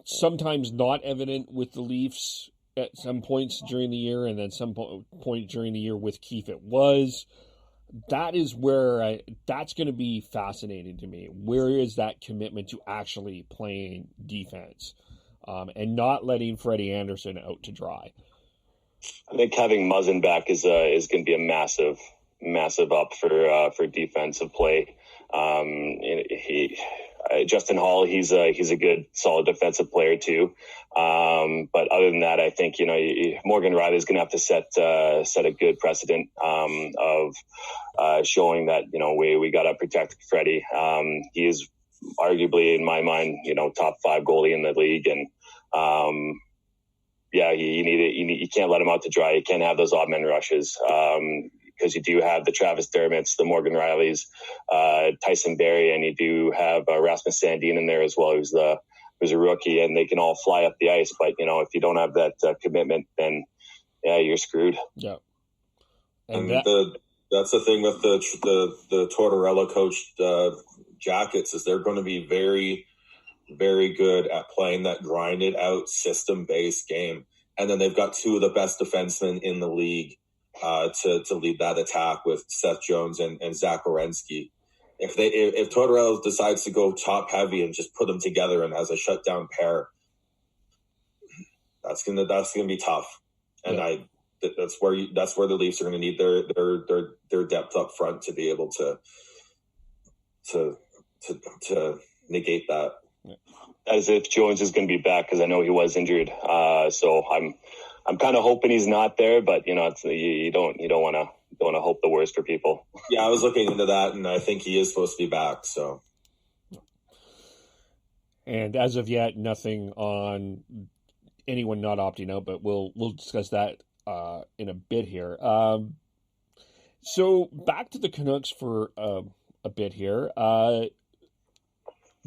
A: sometimes not evident with the Leafs at some points during the year, and then some point during the year with Keefe it was. That is where that's going to be fascinating to me. Where is that commitment to actually playing defense and not letting Freddie Anderson out to dry?
B: I think having Muzzin back is going to be a massive up for defensive play. Justin Hall, he's a good, solid defensive player too. But other than that, I think Morgan Riley's going to have to set a good precedent of showing that we got to protect Freddie. He is arguably, in my mind, top 5 goalie in the league, and you can't let him out to dry. You can't have those odd man rushes. Because you do have the Travis Dermotts, the Morgan Rileys, Tyson Barrie, and you do have Rasmus Sandin in there as well, who's a rookie, and they can all fly up the ice. But if you don't have that commitment, then you're screwed.
A: Yeah,
E: and that's the thing with the Tortorella coached Jackets is they're going to be very, very good at playing that grinded out system based game, and then they've got 2 of the best defensemen in the league. To lead that attack with Seth Jones and Zach Werenski. If Tortorella decides to go top heavy and just put them together and has a shutdown pair, that's gonna be tough. And that's where the Leafs are gonna need their depth up front to be able to negate that.
B: As if Jones is going to be back, because I know he was injured. So I'm kind of hoping he's not there, but you don't want to hope the worst for people.
E: Yeah, I was looking into that, and I think he is supposed to be back. So,
A: and as of yet, nothing on anyone not opting out, but we'll discuss that in a bit here. So back to the Canucks for a bit here.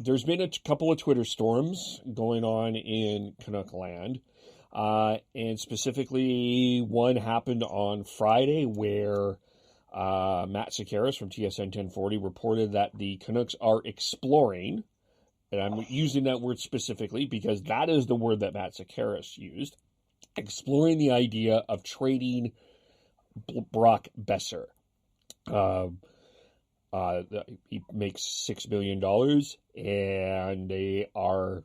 A: There's been a couple of Twitter storms going on in Canuck land. And specifically, one happened on Friday where Matt Sakaris from TSN 1040 reported that the Canucks are exploring, and I'm using that word specifically because that is the word that Matt Sakaris used, exploring the idea of trading Brock Besser. He makes $6 million, and they are,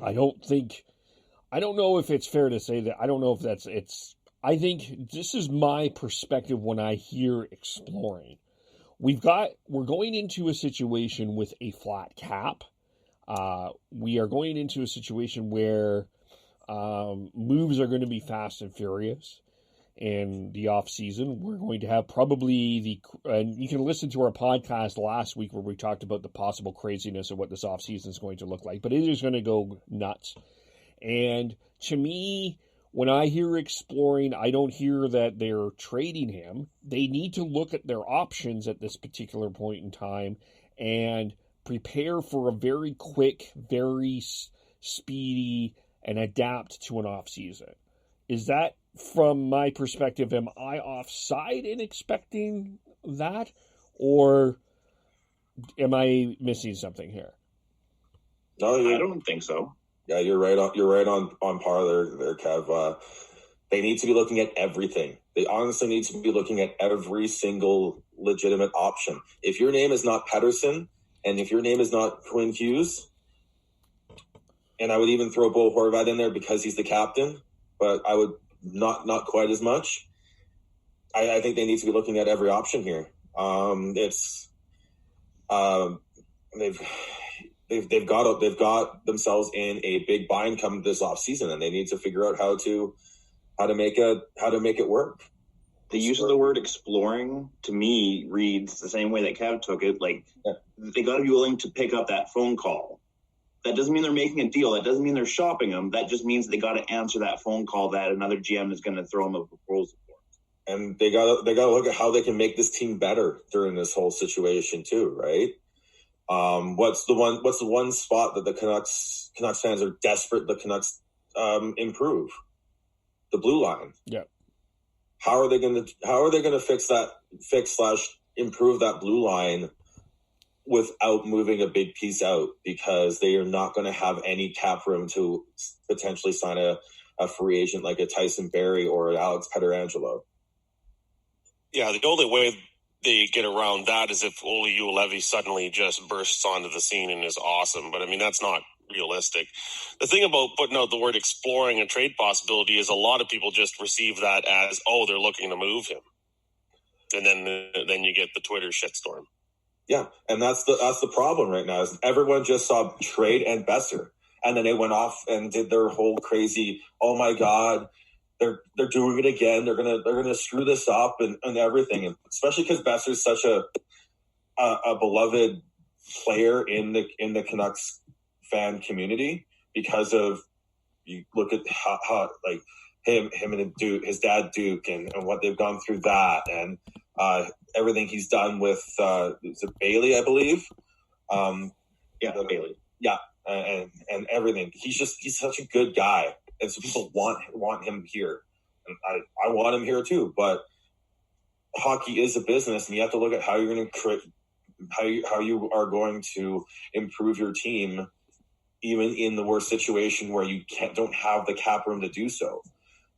A: I don't know if it's fair to say that. I don't know if I think this is my perspective when I hear exploring. We're going into a situation with a flat cap. We are going into a situation where moves are going to be fast and furious. In the off season, we're going to have probably and you can listen to our podcast last week where we talked about the possible craziness of what this off season is going to look like, but it is going to go nuts. And to me, when I hear exploring, I don't hear that they're trading him. They need to look at their options at this particular point in time and prepare for a very quick, very speedy, and adapt to an off season. Is that, from my perspective, am I offside in expecting that, or am I missing something here?
D: No, I don't think so.
E: Yeah, you're right on par there, Kev. They need to be looking at everything. They honestly need to be looking at every single legitimate option. If your name is not Pettersson, and if your name is not Quinn Hughes, and I would even throw Bo Horvat in there because he's the captain, but I would not quite as much. I think they need to be looking at every option here. They've got themselves in a big bind coming this off season, and they need to figure out how to make it work.
D: The use of the word exploring to me reads the same way that Kev took it. Like, they got to be willing to pick up that phone call. That doesn't mean they're making a deal. That doesn't mean they're shopping them. That just means they got to answer that phone call that another GM is going to throw them a proposal for.
E: And they got to look at how they can make this team better during this whole situation too, right? What's the one spot that the Canucks fans are desperate the Canucks improve? The blue line.
A: Yeah.
E: how are they going to fix/improve that blue line without moving a big piece out, because they are not going to have any cap room to potentially sign a free agent like a Tyson Barrie or an Alex Pietrangelo.
C: Yeah, the only way they get around that is if Olli Juolevi suddenly just bursts onto the scene and is awesome. But I mean, that's not realistic. The thing about putting out the word exploring a trade possibility is a lot of people just receive that as, oh, they're looking to move him. And then you get the Twitter shitstorm.
E: Yeah, and that's the problem right now is everyone just saw trade and Besser, and then they went off and did their whole crazy, oh my God, they're doing it again. They're gonna screw this up and everything, and especially because Besser's such a beloved player in the Canucks fan community, because of, you look at how like him and his dad Duke and what they've gone through that, and everything he's done with is it Bailey, I believe.
D: Bailey.
E: Yeah, and everything. He's such a good guy, and so people want him here, and I want him here too. But hockey is a business, and you have to look at how you're going to create, how you are going to improve your team, even in the worst situation where you don't have the cap room to do so.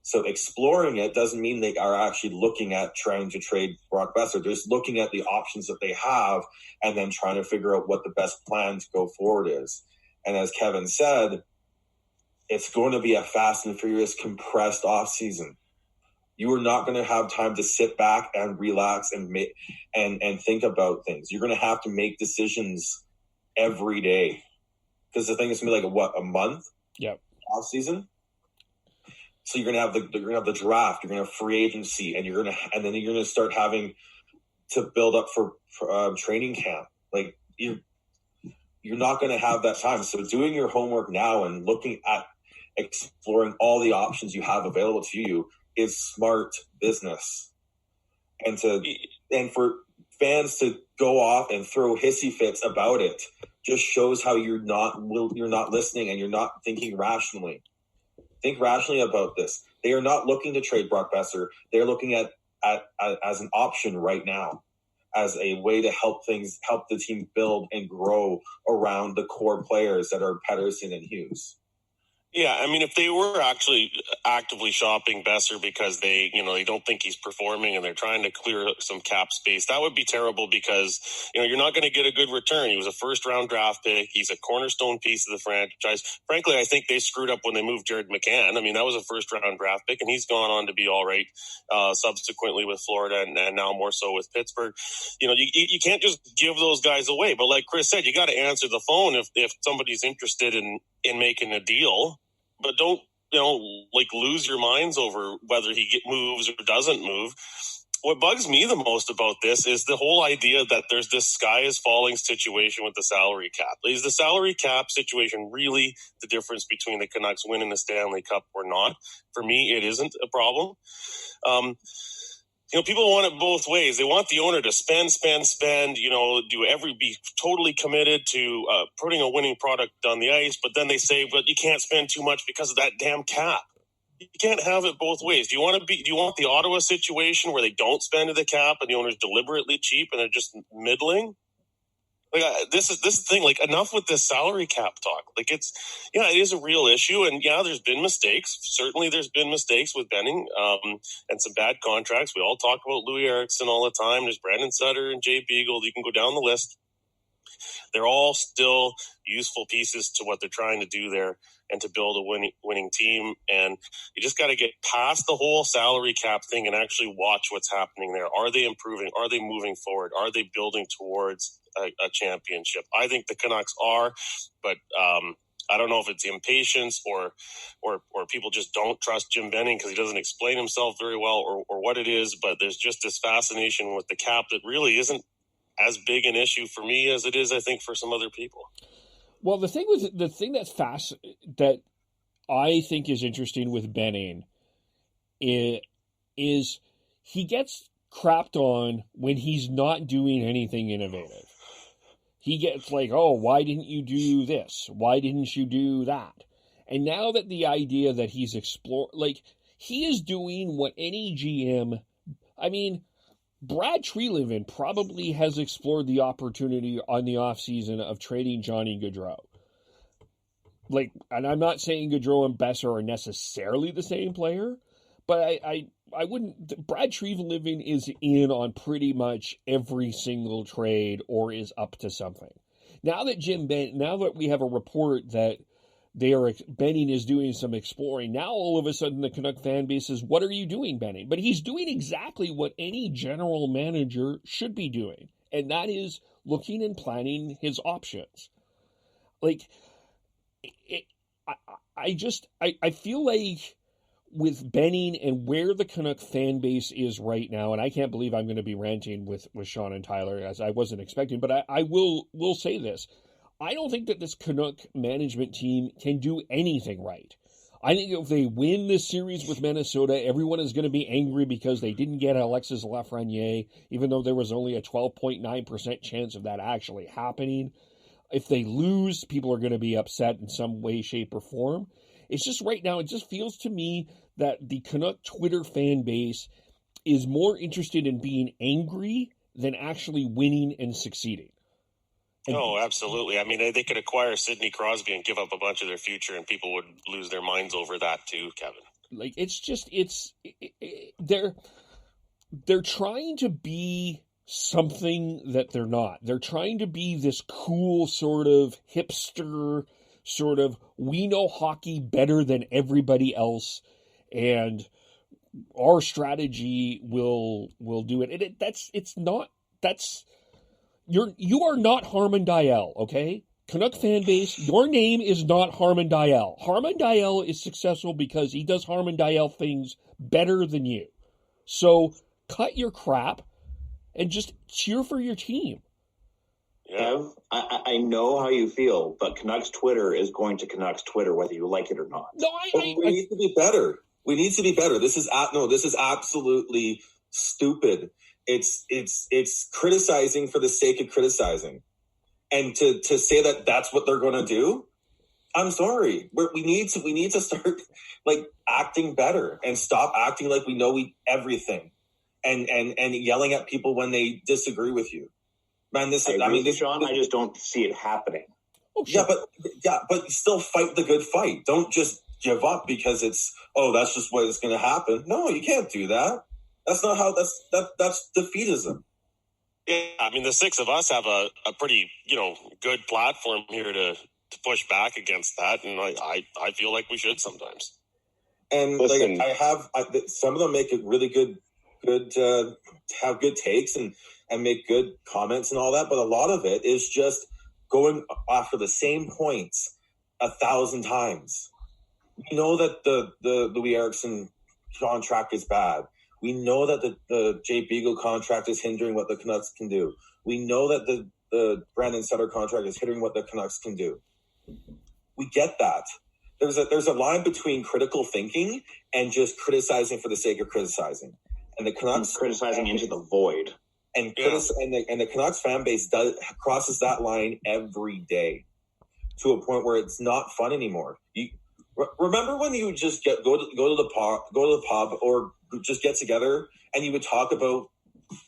E: So exploring it doesn't mean they are actually looking at trying to trade Brock Besser. They're just looking at the options that they have and then trying to figure out what the best plan to go forward is. And as Kevin said, it's going to be a fast and furious, compressed off season. You are not going to have time to sit back and relax and think about things. You're going to have to make decisions every day, because the thing is going to be like a month.
A: Yep.
E: Off season. So you're gonna have the draft, you're gonna have free agency, and then you're gonna start having to build up for training camp. Like you're not gonna have that time. So doing your homework now and looking at exploring all the options you have available to you is smart business. And for fans to go off and throw hissy fits about it just shows how you're not listening and you're not thinking rationally. Think rationally about this. They are not looking to trade Brock Besser. They're looking at as an option right now, as a way to help the team build and grow around the core players that are Pettersson and Hughes.
C: Yeah, I mean, if they were actually actively shopping Besser because they don't think he's performing and they're trying to clear some cap space, that would be terrible, because you're not going to get a good return. He was a first-round draft pick. He's a cornerstone piece of the franchise. Frankly, I think they screwed up when they moved Jared McCann. I mean, that was a first-round draft pick, and he's gone on to be all right subsequently with Florida and now more so with Pittsburgh. You can't just give those guys away. But like Chris said, you got to answer the phone if somebody's interested in making a deal. But don't, lose your minds over whether he moves or doesn't move. What bugs me the most about this is the whole idea that there's this sky is falling situation with the salary cap. Is the salary cap situation really the difference between the Canucks winning the Stanley Cup or not? For me, it isn't a problem. People want it both ways. They want the owner to spend, be totally committed to putting a winning product on the ice, but then they say, but you can't spend too much because of that damn cap. You can't have it both ways. Do you want the Ottawa situation where they don't spend to the cap and the owner's deliberately cheap and they're just middling? Like, this is the thing. Like, enough with this salary cap talk. Like, it is a real issue, and there's been mistakes. Certainly, there's been mistakes with Benning, and some bad contracts. We all talk about Louis Eriksson all the time. There's Brandon Sutter and Jay Beagle. You can go down the list. They're all still useful pieces to what they're trying to do there and to build a winning team. And you just got to get past the whole salary cap thing and actually watch what's happening there. Are they improving? Are they moving forward? Are they building towards a championship? I think the Canucks are, but I don't know if it's impatience or people just don't trust Jim Benning because he doesn't explain himself very well, or what it is. But there's just this fascination with the cap that really isn't as big an issue for me as it is, I think, for some other people. Well,
A: the thing that I think is interesting with Benning is he gets crapped on when he's not doing anything innovative. He gets like, oh, why didn't you do this? Why didn't you do that? And now that the idea that he's he is doing what any GM, I mean, Brad Treliving probably has explored the opportunity on the offseason of trading Johnny Gaudreau. Like, and I'm not saying Gaudreau and Besser are necessarily the same player, but I wouldn't. Brad Treliving is in on pretty much every single trade or is up to something. Now that we have a report that Benning is doing some exploring, now all of a sudden the Canuck fan base is, what are you doing, Benning? But he's doing exactly what any general manager should be doing, and that is looking and planning his options. Like, I feel like with Benning and where the Canuck fan base is right now, and I can't believe I'm going to be ranting with Sean and Tyler as I wasn't expecting, but I will say this. I don't think that this Canuck management team can do anything right. I think if they win this series with Minnesota, everyone is going to be angry because they didn't get Alexis Lafreniere, even though there was only a 12.9% chance of that actually happening. If they lose, people are going to be upset in some way, shape, or form. It's just right now, it just feels to me that the Canuck Twitter fan base is more interested in being angry than actually winning and succeeding.
C: No, absolutely. I mean, they could acquire Sidney Crosby and give up a bunch of their future, and people would lose their minds over that too, Kevin.
A: Like, they're trying to be something that they're not. They're trying to be this cool sort of hipster, sort of, we know hockey better than everybody else, and our strategy will do it. You are not Harman Dayal, okay? Canuck fan base, your name is not Harman Dayal. Harman Dayal is successful because he does Harman Dayal things better than you. So cut your crap and just cheer for your team.
D: Yeah. I know how you feel, but Canucks Twitter is going to Canucks Twitter whether you like it or not.
A: No,
E: we need to be better. We need to be better. This is absolutely stupid. It's criticizing for the sake of criticizing, and to say that that's what they're going to do. I'm sorry. We need to start like acting better and stop acting like we know everything, and yelling at people when they disagree with you. Man,
D: Sean, I just don't see it happening.
A: Oh, sure.
E: but still fight the good fight. Don't just give up because that's just what is going to happen. No, you can't do that. That's not how. That's defeatism.
C: Yeah, I mean, the six of us have a pretty good platform here to push back against that, and I feel like we should sometimes.
E: And listen, some of them make it really good have good takes and make good comments and all that, but a lot of it is just going after the same points 1,000 times. We know that the Louis Eriksson contract is bad. We know that the Jay Beagle contract is hindering what the Canucks can do. We know that the Brandon Sutter contract is hindering what the Canucks can do. We get that. There's a line between critical thinking and just criticizing for the sake of criticizing. And the Canucks
D: criticizing into the void.
E: And the Canucks fan base crosses that line every day to a point where it's not fun anymore. Remember when you would just go to the pub or just get together and you would talk about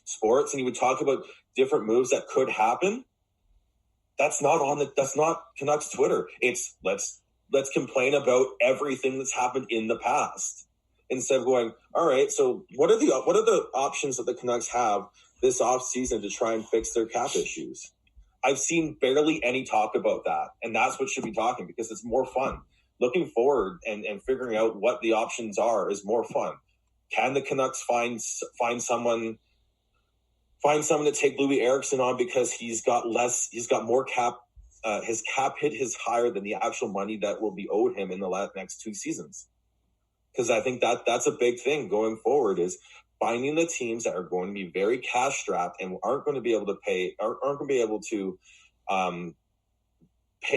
E: sports and you would talk about different moves that could happen? That's not Canucks Twitter. It's let's complain about everything that's happened in the past instead of going, all right, so what are the options that the Canucks have this offseason to try and fix their cap issues? I've seen barely any talk about that, and that's what should be talking because it's more fun. Looking forward and figuring out what the options are is more fun. Can the Canucks find someone to take Louis Eriksson on because he's got more cap, his cap hit is higher than the actual money that will be owed him in the next 2 seasons? Because I think that's a big thing going forward is finding the teams that are going to be very cash strapped and aren't going to be able to pay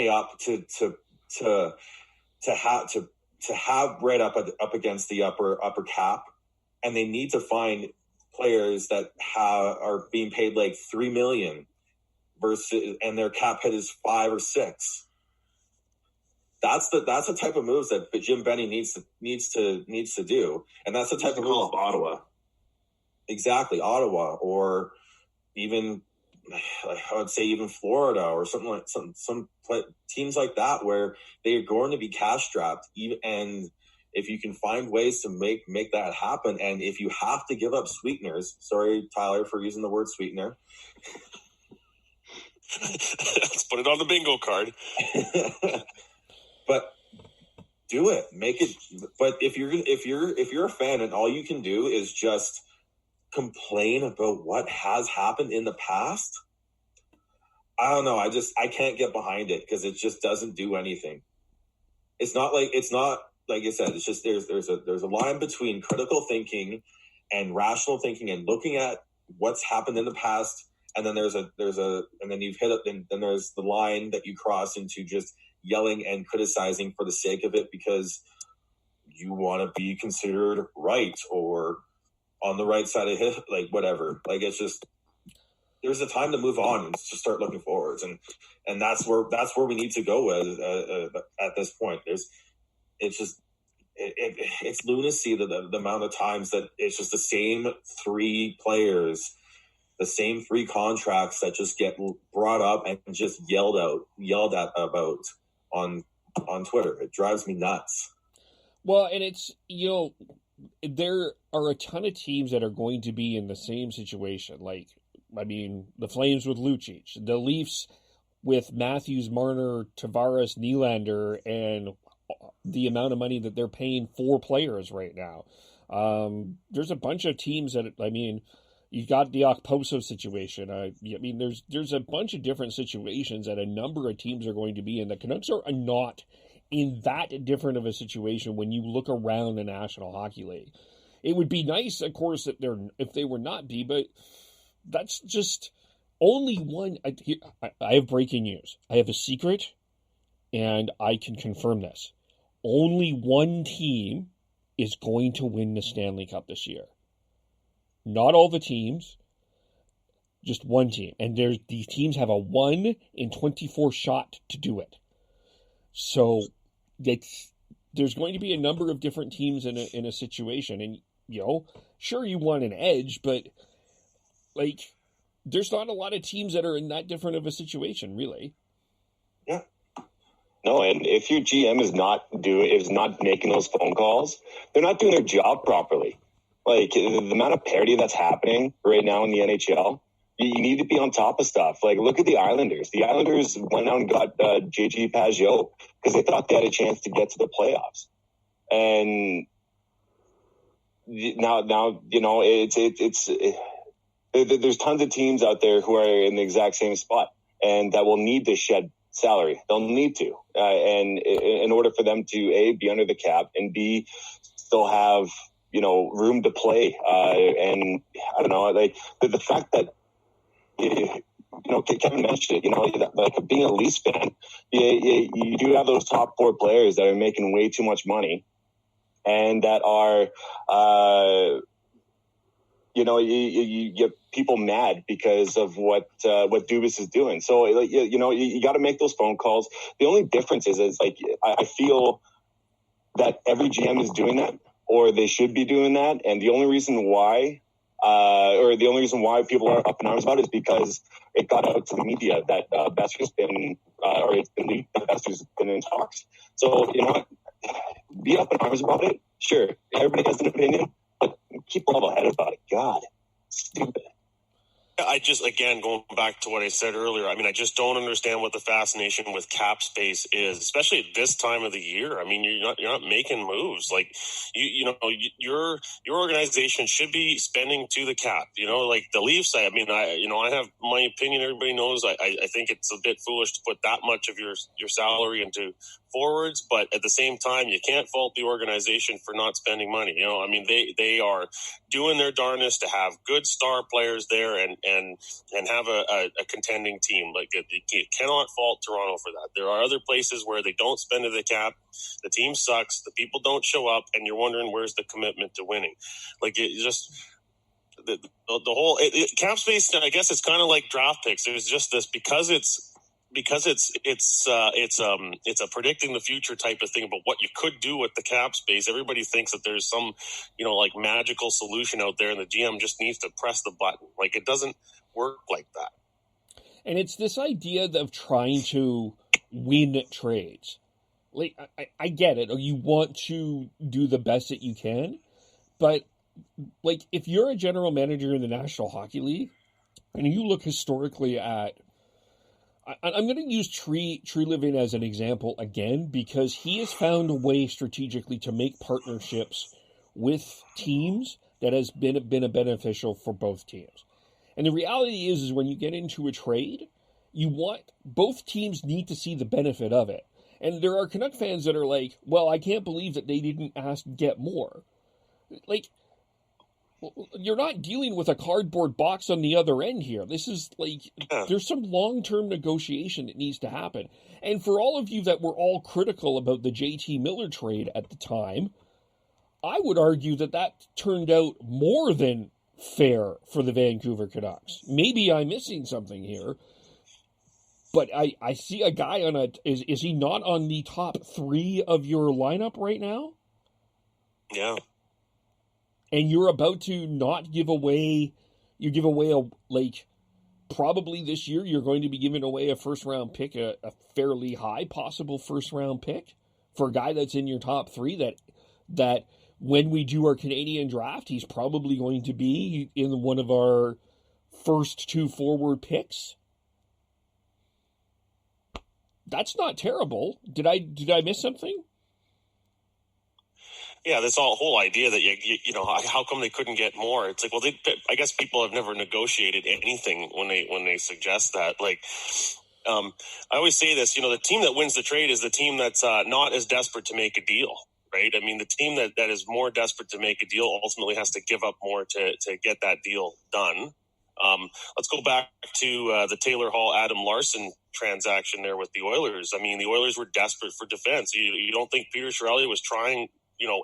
E: up to have bread up against the upper cap, and they need to find players that are being paid like $3 million versus, and their cap hit is 5 or 6. That's the type of moves that Jim Benning needs to do, and that's the type of
D: call up Ottawa.
E: Exactly, Ottawa, or even I would say even Florida, or something like some teams like that where they are going to be cash strapped. And if you can find ways to make that happen, and if you have to give up sweeteners, sorry Tyler for using the word sweetener.
C: Let's put it on the bingo card.
E: But do it, make it. But if you're a fan and all you can do is just complain about what has happened in the past, I don't know. I can't get behind it because it just doesn't do anything. It's not like I said. It's just there's a line between critical thinking and rational thinking and looking at what's happened in the past, and then and then you've hit it. Then there's the line that you cross into just yelling and criticizing for the sake of it because you want to be considered right or on the right side of it, like whatever. Like it's just there's a time to move on and to start looking forwards, and that's where we need to go at this point. It's lunacy the amount of times that it's just the same three players, the same three contracts that just get brought up and just yelled at about on Twitter. It drives me nuts.
A: Well, and it's, there are a ton of teams that are going to be in the same situation. Like, I mean, the Flames with Lucic, the Leafs with Matthews, Marner, Tavares, Nylander, and the amount of money that they're paying for players right now. There's a bunch of teams that, I mean, you've got the Okposo situation. I mean, there's a bunch of different situations that a number of teams are going to be in. The Canucks are not in that different of a situation when you look around the National Hockey League. It would be nice, of course, that if they were not be, but that's just only one. I have breaking news. I have a secret, and I can confirm this. Only one team is going to win the Stanley Cup this year. Not all the teams, just one team. And these teams have a 1 in 24 shot to do it. So there's going to be a number of different teams in a situation. And, sure, you want an edge, but, like, there's not a lot of teams that are in that different of a situation, really.
E: Yeah.
B: No, and if your GM is not making those phone calls, they're not doing their job properly. Like, the amount of parity that's happening right now in the NHL, you need to be on top of stuff. Like, look at the Islanders. The Islanders went out and got JG Pageau because they thought they had a chance to get to the playoffs. And now there's tons of teams out there who are in the exact same spot and that will need to shed salary. They'll need to. And in order for them to, A, be under the cap, and B, still have room to play. And I don't know, like the fact that, Kevin mentioned it, like being a Leafs fan, you do have those top four players that are making way too much money and that are, you get people mad because of what Dubas is doing. So, you got to make those phone calls. The only difference is like, I feel that every GM is doing that, or they should be doing that. And the only reason why people are up in arms about it is because it got out to the media that Besser's been, or it's been leaked that Besser's been in talks. So, be up in arms about it. Sure, everybody has an opinion, but keep a level head about it. God, stupid.
C: I just, again, going back to what I said earlier, I mean, I just don't understand what the fascination with cap space is, especially at this time of the year. I mean, you're not making moves. Like, your organization should be spending to the cap. Like the Leafs. I have my opinion. Everybody knows. I think it's a bit foolish to put that much of your salary into forwards, but at the same time, you can't fault the organization for not spending money. They are doing their darnest to have good star players there and have a contending team. Like, you cannot fault Toronto for that. There are other places where they don't spend to the cap. The team sucks. The people don't show up, and you're wondering where's the commitment to winning. Like, it just the whole cap space. I guess it's kind of like draft picks. There's just this, because it's because it's a predicting the future type of thing, but what you could do with the cap space, everybody thinks that there's some, like magical solution out there, and the GM just needs to press the button. Like, it doesn't work like that.
A: And it's this idea of trying to win trades. Like, I get it. Or you want to do the best that you can, but like, if you're a general manager in the National Hockey League, and you look historically at, I'm going to use Tree Living as an example again, because he has found a way strategically to make partnerships with teams that has been beneficial for both teams. And the reality is when you get into a trade, both teams need to see the benefit of it. And there are Canuck fans that are like, well, I can't believe that they didn't ask to get more. Like, you're not dealing with a cardboard box on the other end here. This is like, there's some long-term negotiation that needs to happen. And for all of you that were all critical about the JT Miller trade at the time, I would argue that turned out more than fair for the Vancouver Canucks. Maybe I'm missing something here, but I see a guy is he not on the top 3 of your lineup right now?
C: Yeah.
A: And you're about to not give away, probably this year you're going to be giving away a first-round pick, a fairly high possible first-round pick for a guy that's in your top 3 that when we do our Canadian draft, he's probably going to be in one of our first 2 forward picks. That's not terrible. Did I miss something?
C: Yeah, this whole idea that how come they couldn't get more? It's like, well, I guess people have never negotiated anything when they suggest that. Like, I always say this, the team that wins the trade is the team that's not as desperate to make a deal, right? I mean, the team that is more desperate to make a deal ultimately has to give up more to get that deal done. Let's go back to the Taylor Hall, Adam Larson transaction there with the Oilers. I mean, the Oilers were desperate for defense. You don't think Peter Chiarelli was trying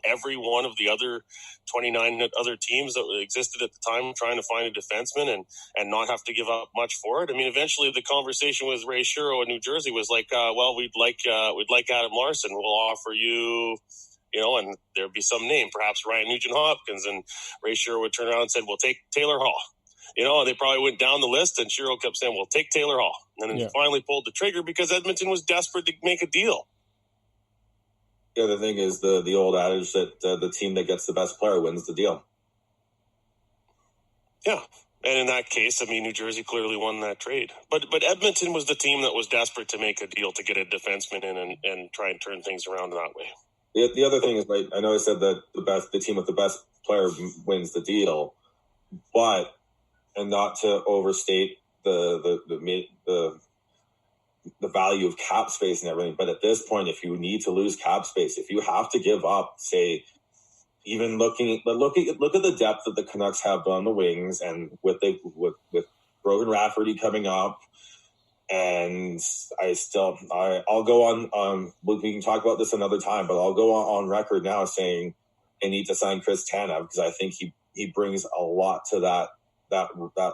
C: every one of the other 29 other teams that existed at the time trying to find a defenseman and not have to give up much for it? I mean, eventually the conversation with Ray Shero in New Jersey was like, well, we'd like Adam Larson. We'll offer you, and there'd be some name, perhaps Ryan Nugent-Hopkins, and Ray Shero would turn around and said, we'll take Taylor Hall. They probably went down the list, and Shero kept saying, well, take Taylor Hall. And then finally pulled the trigger because Edmonton was desperate to make a deal.
E: The other thing is the old adage that the team that gets the best player wins the deal.
C: Yeah. And in that case, I mean, New Jersey clearly won that trade. But Edmonton was the team that was desperate to make a deal to get a defenseman in and try and turn things around that way.
E: The other thing is, I know I said that the team with the best player wins the deal, and not to overstate the value of cap space and everything. But at this point, if you need to lose cap space, if you have to give up, say, even look at the depth that the Canucks have on the wings, and with Brogan Rafferty coming up, and I'll go on. We can talk about this another time, but I'll go on record now saying they need to sign Chris Tanev because I think he brings a lot to that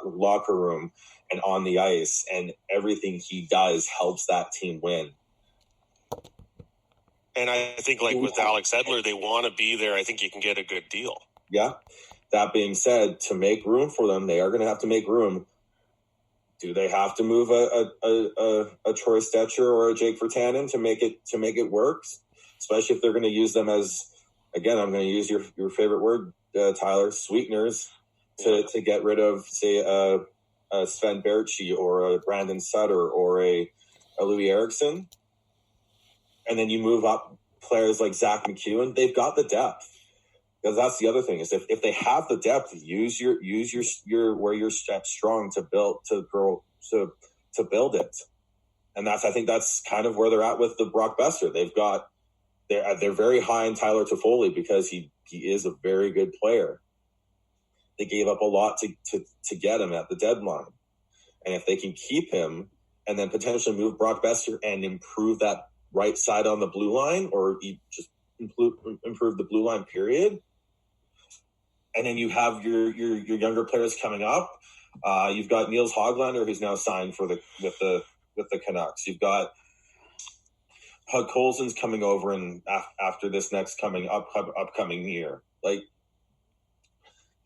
E: locker room and on the ice, and everything he does helps that team win.
C: And I think, like with Alex Edler, they want to be there. I think you can get a good deal.
E: Yeah. That being said, to make room for them, they are going to have to make room. Do they have to move a Troy Stetcher or a Jake Virtanen to make it work? Especially if they're going to use them as, again, I'm going to use your favorite word, Tyler, sweeteners to get rid of, say, a Sven Berchi or a Brandon Sutter or a Louis Eriksson. And then you move up players like Zach McEwen. They've got the depth. Because that's the other thing is if they have the depth, use your where you're strong to build it. And I think that's kind of where they're at with the Brock Besser. They're very high in Tyler Toffoli because he is a very good player. They gave up a lot to get him at the deadline. And if they can keep him and then potentially move Brock Besser and improve that right side on the blue line, or just improve the blue line period, and then you have your younger players coming up. You've got Niels Hoglander, who's now signed with the with the Canucks. You've got Pug Colson's coming over and after this next upcoming year. Like,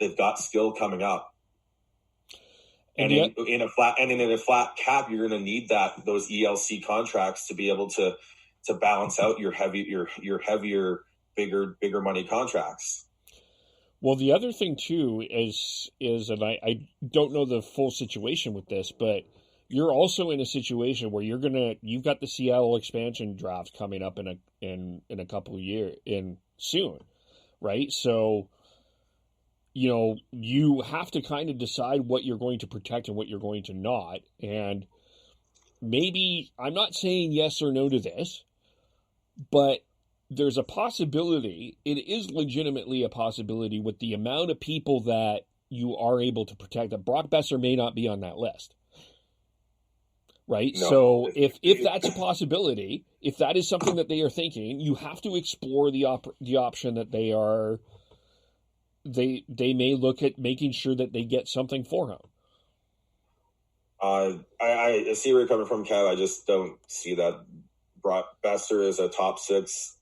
E: they've got skill coming up. And in a flat cap, you're going to need those ELC contracts to be able to balance out your heavier, bigger money contracts.
A: Well, the other thing too is, and I don't know the full situation with this, but you're also in a situation where you've got the Seattle expansion draft coming up in a couple of years soon, right? So, you have to kind of decide what you're going to protect and what you're going to not. And maybe, I'm not saying yes or no to this, but there's a possibility, it is legitimately a possibility with the amount of people that you are able to protect, that Brock Besser may not be on that list. Right? No. So if that's a possibility, if that is something that they are thinking, you have to explore the option that they may look at making sure that they get something for him.
E: I see where you're coming from, Kev. I just don't see that. Brock Besser is a top 6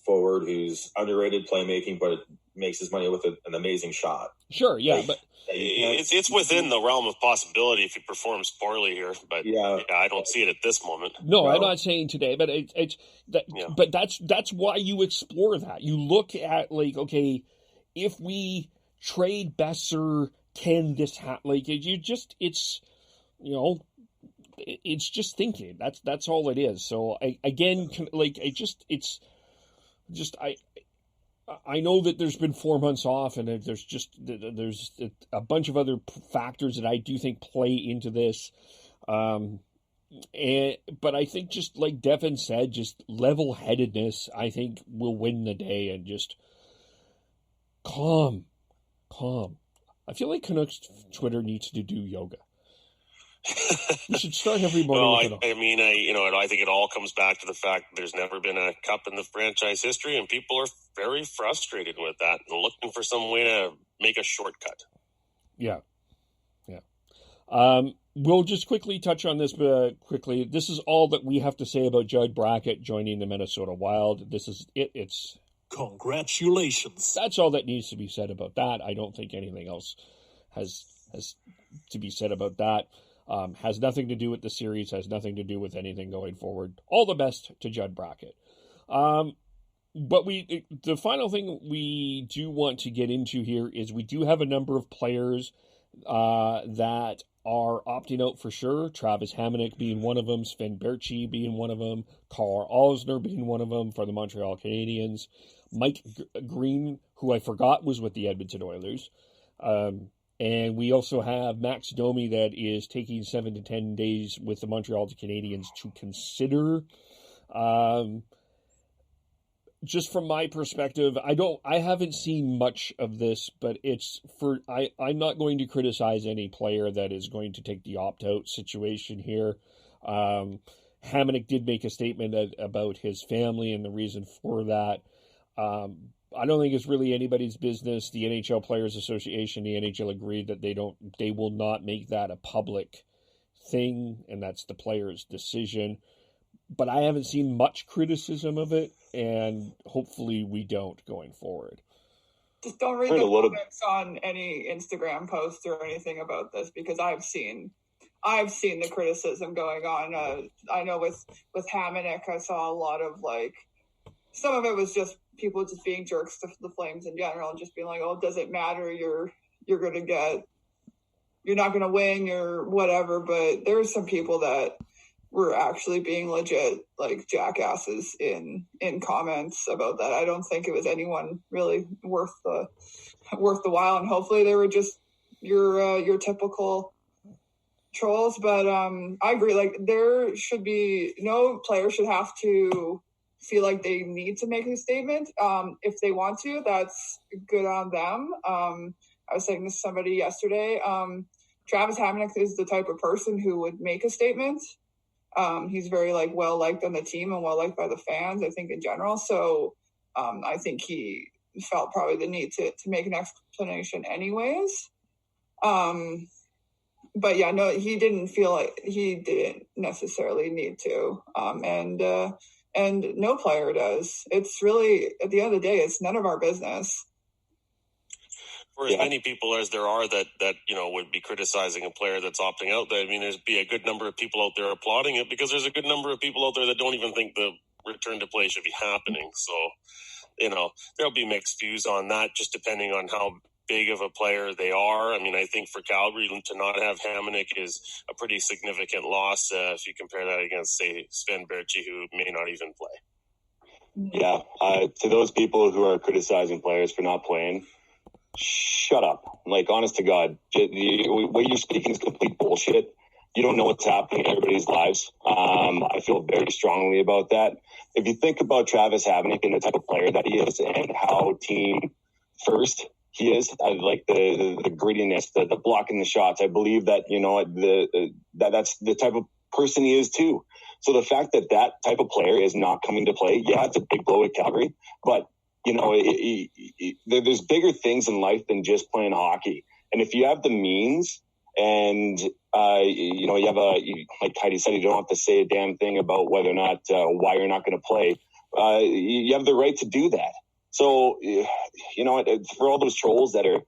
E: forward who's underrated playmaking, but makes his money with an amazing shot.
A: Sure, yeah, but
C: it's within the realm of possibility if he performs poorly here. But I don't see it at this moment.
A: No, I'm not saying today, but but that's why you explore that. You look at, like, okay, if we trade Besser, can this happen? Like, it's just thinking. That's all it is. So I know that there's been 4 months off, and there's a bunch of other factors that I do think play into this. But I think, just like Devin said, just level-headedness, I think, will win the day, and just calm. I feel like Canucks Twitter needs to do yoga. You should start every morning.
C: I think it all comes back to the fact that there's never been a cup in the franchise history, and people are very frustrated with that and looking for some way to make a shortcut.
A: Yeah. We'll just quickly touch on this quickly. This is all that we have to say about Judd Brackett joining the Minnesota Wild. This is it. It's
G: congratulations.
A: That's all that needs to be said about that. I don't think anything else has to be said about that. Has nothing to do with the series, has nothing to do with anything going forward. All the best to Judd Brackett. But the final thing we do want to get into here is we do have a number of players that are opting out for sure. Travis Hamonic being one of them, Sven Berchi being one of them, Carl Alsner being one of them for the Montreal Canadiens, Mike Green, who I forgot was with the Edmonton Oilers. And we also have Max Domi that is taking 7 to 10 days with the Montreal Canadiens to consider. Just from my perspective, I haven't seen much of this, but I'm not going to criticize any player that is going to take the opt-out situation here. Hamonic did make a statement about his family and the reason for that. I don't think it's really anybody's business. The NHL Players Association, the NHL agreed that they will not make that a public thing, and that's the player's decision. But I haven't seen much criticism of it, and hopefully we don't going forward.
F: Just don't read the comments on any Instagram post or anything about this, because I've seen the criticism going on. I know with Hamonic, I saw a lot of, like, some of it was just people just being jerks to the Flames in general and just being like, oh, does it matter? You're not going to win or whatever. But there's some people that were actually being legit, like, jackasses in comments about that. I don't think it was anyone really worth the while. And hopefully they were just your typical trolls. But I agree. Like, there should be no player should have to feel like they need to make a statement. If they want to, that's good on them. I was saying this to somebody yesterday. Travis Hamonic is the type of person who would make a statement. He's very, like, well liked on the team and well liked by the fans, I think, in general. So I think he felt probably the need to make an explanation anyways. but yeah, no, he didn't feel like he didn't necessarily need to. And no player does. It's really, at the end of the day, it's none of our business.
C: For as many people as there are that would be criticizing a player that's opting out, I mean, there's be a good number of people out there applauding it, because there's a good number of people out there that don't even think the return to play should be happening. So, there'll be mixed views on that, just depending on how big of a player they are. I mean, I think for Calgary to not have Hamonic is a pretty significant loss if you compare that against, say, Sven Berchi, who may not even play.
B: Yeah, to those people who are criticizing players for not playing, shut up. Like, honest to God, what you're speaking is complete bullshit. You don't know what's happening in everybody's lives. I feel very strongly about that. If you think about Travis Hamonic and the type of player that he is and how team first he is, I like the grittiness, the blocking the shots. I believe that, that's the type of person he is too. So the fact that type of player is not coming to play, yeah, it's a big blow at Calgary, but there's bigger things in life than just playing hockey. And if you have the means and, you have like Heidi said, you don't have to say a damn thing about whether or not, why you're not going to play. You have the right to do that. So, for all those trolls that are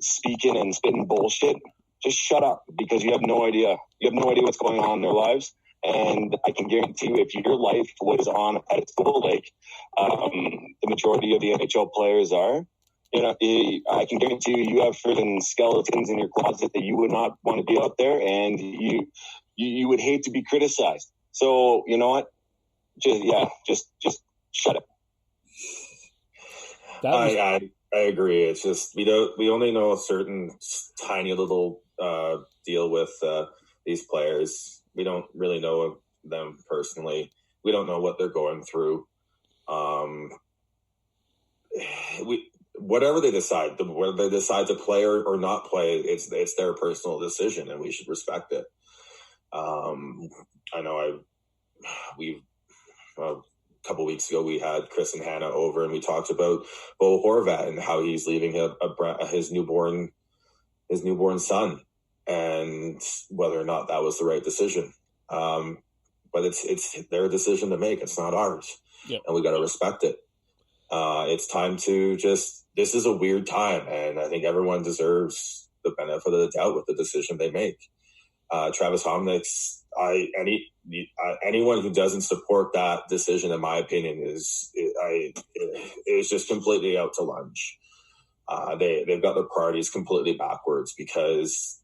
B: speaking and spitting bullshit, just shut up, because you have no idea. You have no idea what's going on in their lives. And I can guarantee you, if your life was on a pedestal, like the majority of the NHL players are, I can guarantee you have freaking skeletons in your closet that you would not want to be out there, and you would hate to be criticized. So you know what? Just shut up.
E: I agree. It's just we only know a certain tiny little deal with these players. We don't really know them personally. We don't know what they're going through. Whatever they decide, whether they decide to play or not play, it's their personal decision, and we should respect it. I know a couple weeks ago we had Chris and Hannah over, and we talked about Bo Horvat and how he's leaving his newborn son, and whether or not that was the right decision. But it's their decision to make. It's not ours. Yep. And we got to respect it. It's time to this is a weird time, and I think everyone deserves the benefit of the doubt with the decision they make. Travis Hamonic, anyone who doesn't support that decision, in my opinion, is just completely out to lunch. They've got their priorities completely backwards, because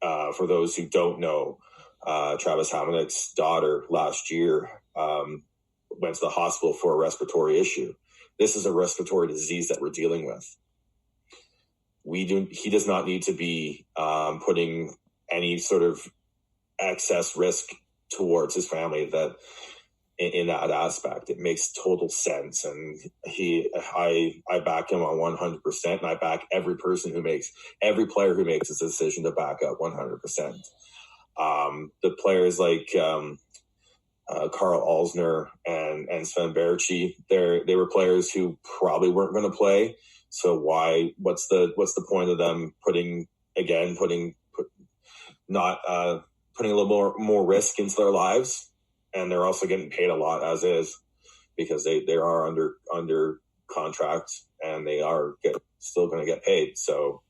E: for those who don't know, Travis Hamonic's daughter last year went to the hospital for a respiratory issue. This is a respiratory disease that we're dealing with. He does not need to be putting any sort of excess risk towards his family that in that aspect. It makes total sense. And I back him on 100%. And I back every player who makes this decision to back up 100%. The players like Carl Alsner and Sven Berchi, they were players who probably weren't going to play. So what's the point of them putting a little more risk into their lives? And they're also getting paid a lot as is, because they are under contract, and they are still going to get paid. So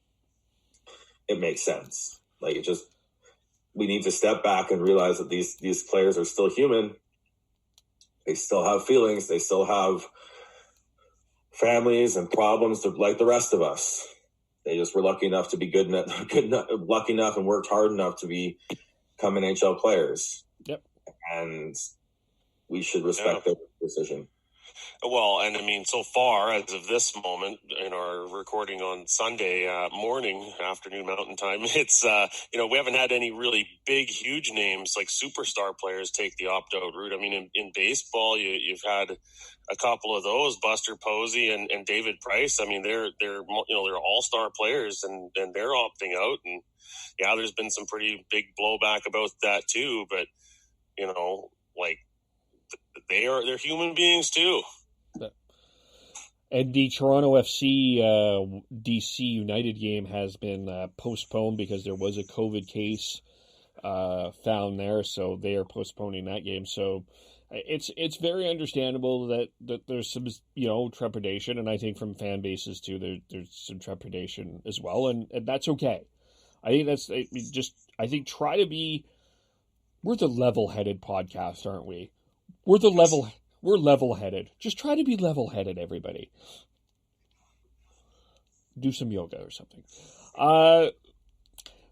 E: it makes sense. Like, we need to step back and realize that these players are still human. They still have feelings. They still have families and problems like the rest of us. They just were lucky enough to be lucky enough and worked hard enough to become NHL players. Yep. And we should respect their decision.
C: Well, and I mean, so far, as of this moment, in our recording on Sunday afternoon Mountain Time, it's, we haven't had any really big, huge names like superstar players take the opt-out route. I mean, in baseball, you've had a couple of those, Buster Posey and David Price. I mean, they're all-star players, and they're opting out. And yeah, there's been some pretty big blowback about that too, but, they're human beings too.
A: And the Toronto FC DC United game has been postponed because there was a COVID case found there, so they are postponing that game. So it's very understandable that there's some trepidation, and I think from fan bases too there's some trepidation as well, and that's okay. I think try to be. We're the level-headed podcast, aren't we? We're level-headed. Just try to be level-headed, everybody. Do some yoga or something.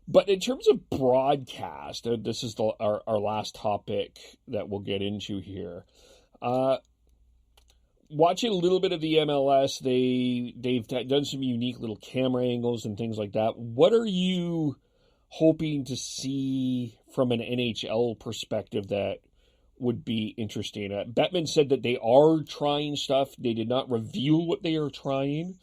A: But in terms of broadcast, this is our last topic that we'll get into here. Watching a little bit of the MLS, they've done some unique little camera angles and things like that. What are you hoping to see from an NHL perspective that would be interesting? Bettman said that they are trying stuff. They did not reveal what they are trying,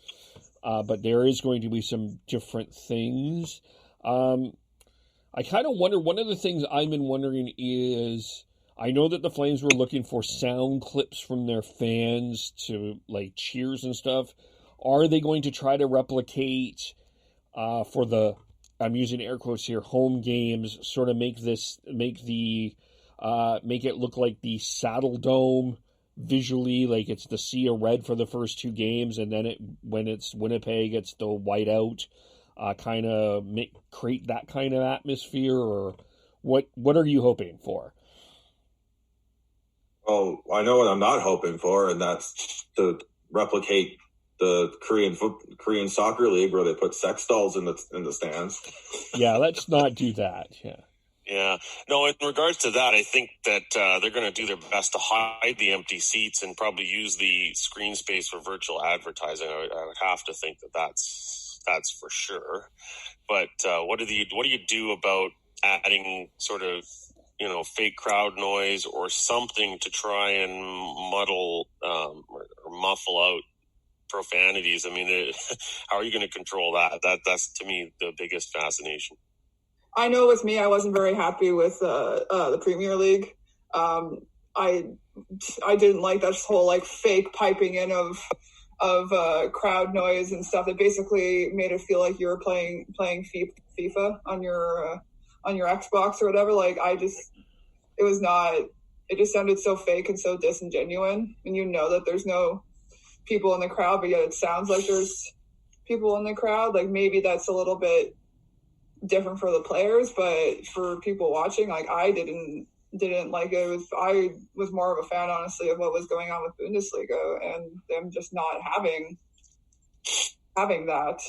A: but there is going to be some different things. I kind of wonder, one of the things I've been wondering is, I know that the Flames were looking for sound clips from their fans to like cheers and stuff. Are they going to try to replicate for the, I'm using air quotes here, home games, sort of make it look like the Saddle Dome visually, like it's the sea of red for the first two games, and then when it's Winnipeg, it's the white out, kind of create that kind of atmosphere, or what are you hoping for?
E: Oh, I know what I'm not hoping for, and that's to replicate the Korean soccer league where they put sex dolls in the stands.
A: Yeah, let's not do that. Yeah.
C: Yeah. No, in regards to that, I think that they're going to do their best to hide the empty seats and probably use the screen space for virtual advertising. I would have to think that's for sure. But what do you do about adding sort of fake crowd noise or something to try and muddle or muffle out profanities? I mean, how are you going to control that? That's to me the biggest fascination.
F: I know with me, I wasn't very happy with the Premier League. I didn't like that whole like fake piping in of crowd noise and stuff. It basically made it feel like you were playing FIFA on your Xbox or whatever. Like it just sounded so fake and so disingenuous. And that there's no people in the crowd, but yet it sounds like there's people in the crowd. Like maybe that's a little bit different for the players, but for people watching, like I didn't like it. I was more of a fan, honestly, of what was going on with Bundesliga and them just not having that.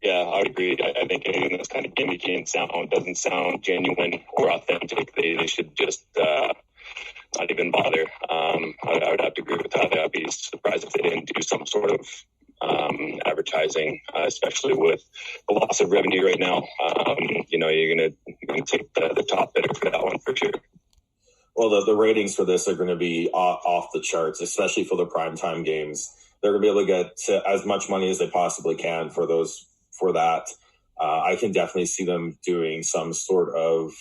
B: Yeah, I would agree. I think anything that's kind of gimmicky and doesn't sound genuine or authentic, they should just not even bother. I would have to agree with that. I'd be surprised if they didn't do some sort of advertising, especially with the loss of revenue right now. You're gonna take the top bidder for that one for sure.
E: Well, the ratings for this are going to be off the charts, especially for the primetime games. They're going to be able to get as much money as they possibly can for that. I can definitely see them doing some sort of.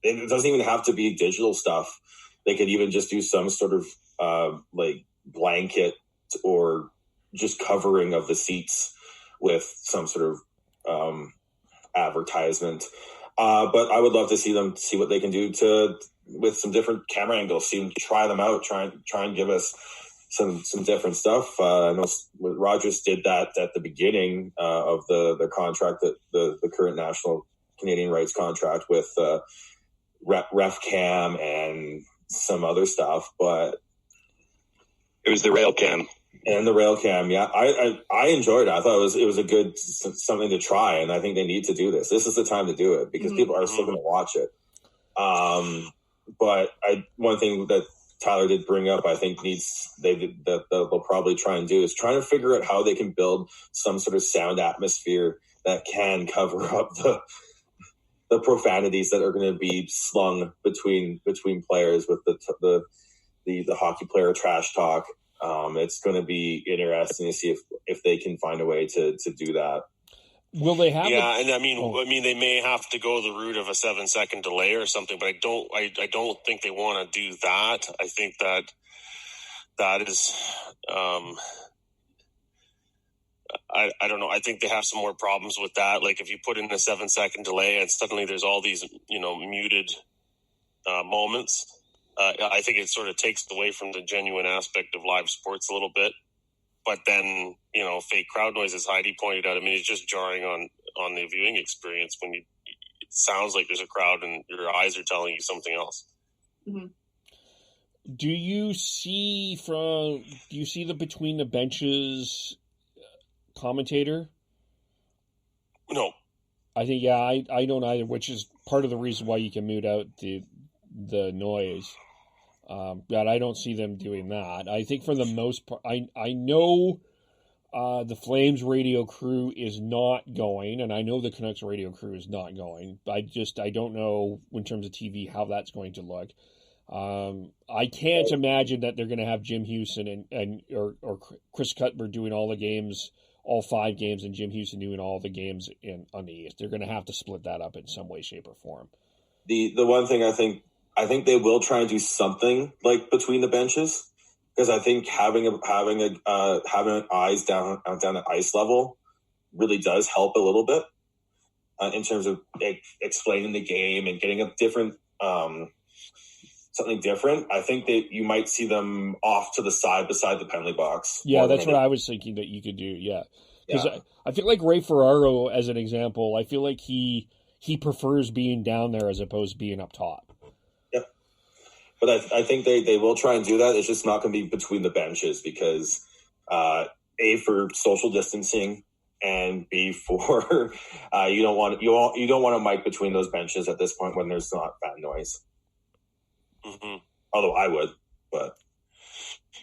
E: It doesn't even have to be digital stuff. They could even just do some sort of like blanket or just covering of the seats with some sort of advertisement. But I would love to see them see what they can do with some different camera angles, try them out, try and give us some different stuff. I know Rogers did that at the beginning of the contract, that the current national Canadian rights contract with Ref Cam and some other stuff, but
B: it was the rail cam.
E: And the rail cam, yeah, I enjoyed it. I thought it was a good something to try, and I think they need to do this. This is the time to do it because people are still going to watch it. But one thing that Tyler did bring up, I think they'll probably try and do is trying to figure out how they can build some sort of sound atmosphere that can cover up the profanities that are going to be slung between players with the hockey player trash talk. It's going to be interesting to see if they can find a way to do that.
A: Will they have?
C: Yeah, and I mean, they may have to go the route of a 7-second delay or something, but I don't think they want to do that. I think that is I don't know. I think they have some more problems with that. Like if you put in a 7-second delay and suddenly there's all these, muted moments, I think it sort of takes away from the genuine aspect of live sports a little bit. But then, fake crowd noise, as Heidi pointed out, I mean, it's just jarring on the viewing experience when it sounds like there's a crowd and your eyes are telling you something else.
F: Mm-hmm.
A: Do you see the between the benches commentator?
C: No.
A: I think, yeah, I don't either, which is part of the reason why you can mute out the noise. But I don't see them doing that. I think for the most part, I know the Flames radio crew is not going, and I know the Canucks radio crew is not going. I don't know in terms of TV how that's going to look. I can't imagine that they're going to have Jim Houston or Chris Cuthbert doing all the games, all 5 games, and Jim Houston doing all the games on the East. They're going to have to split that up in some way, shape, or form.
E: The one thing I think they will try and do something like between the benches, because I think having eyes down at ice level really does help a little bit in terms of explaining the game and getting a different something different. I think that you might see them off to the side beside the penalty box.
A: Yeah, that's what I was thinking that you could do. Yeah, because I feel like Ray Ferraro, as an example, I feel like he prefers being down there as opposed to being up top.
E: Yep. But I think they will try and do that. It's just not going to be between the benches because A, for social distancing, and B, for you don't want a mic between those benches at this point when there's not fan noise.
C: Mm-hmm.
E: Although I would, but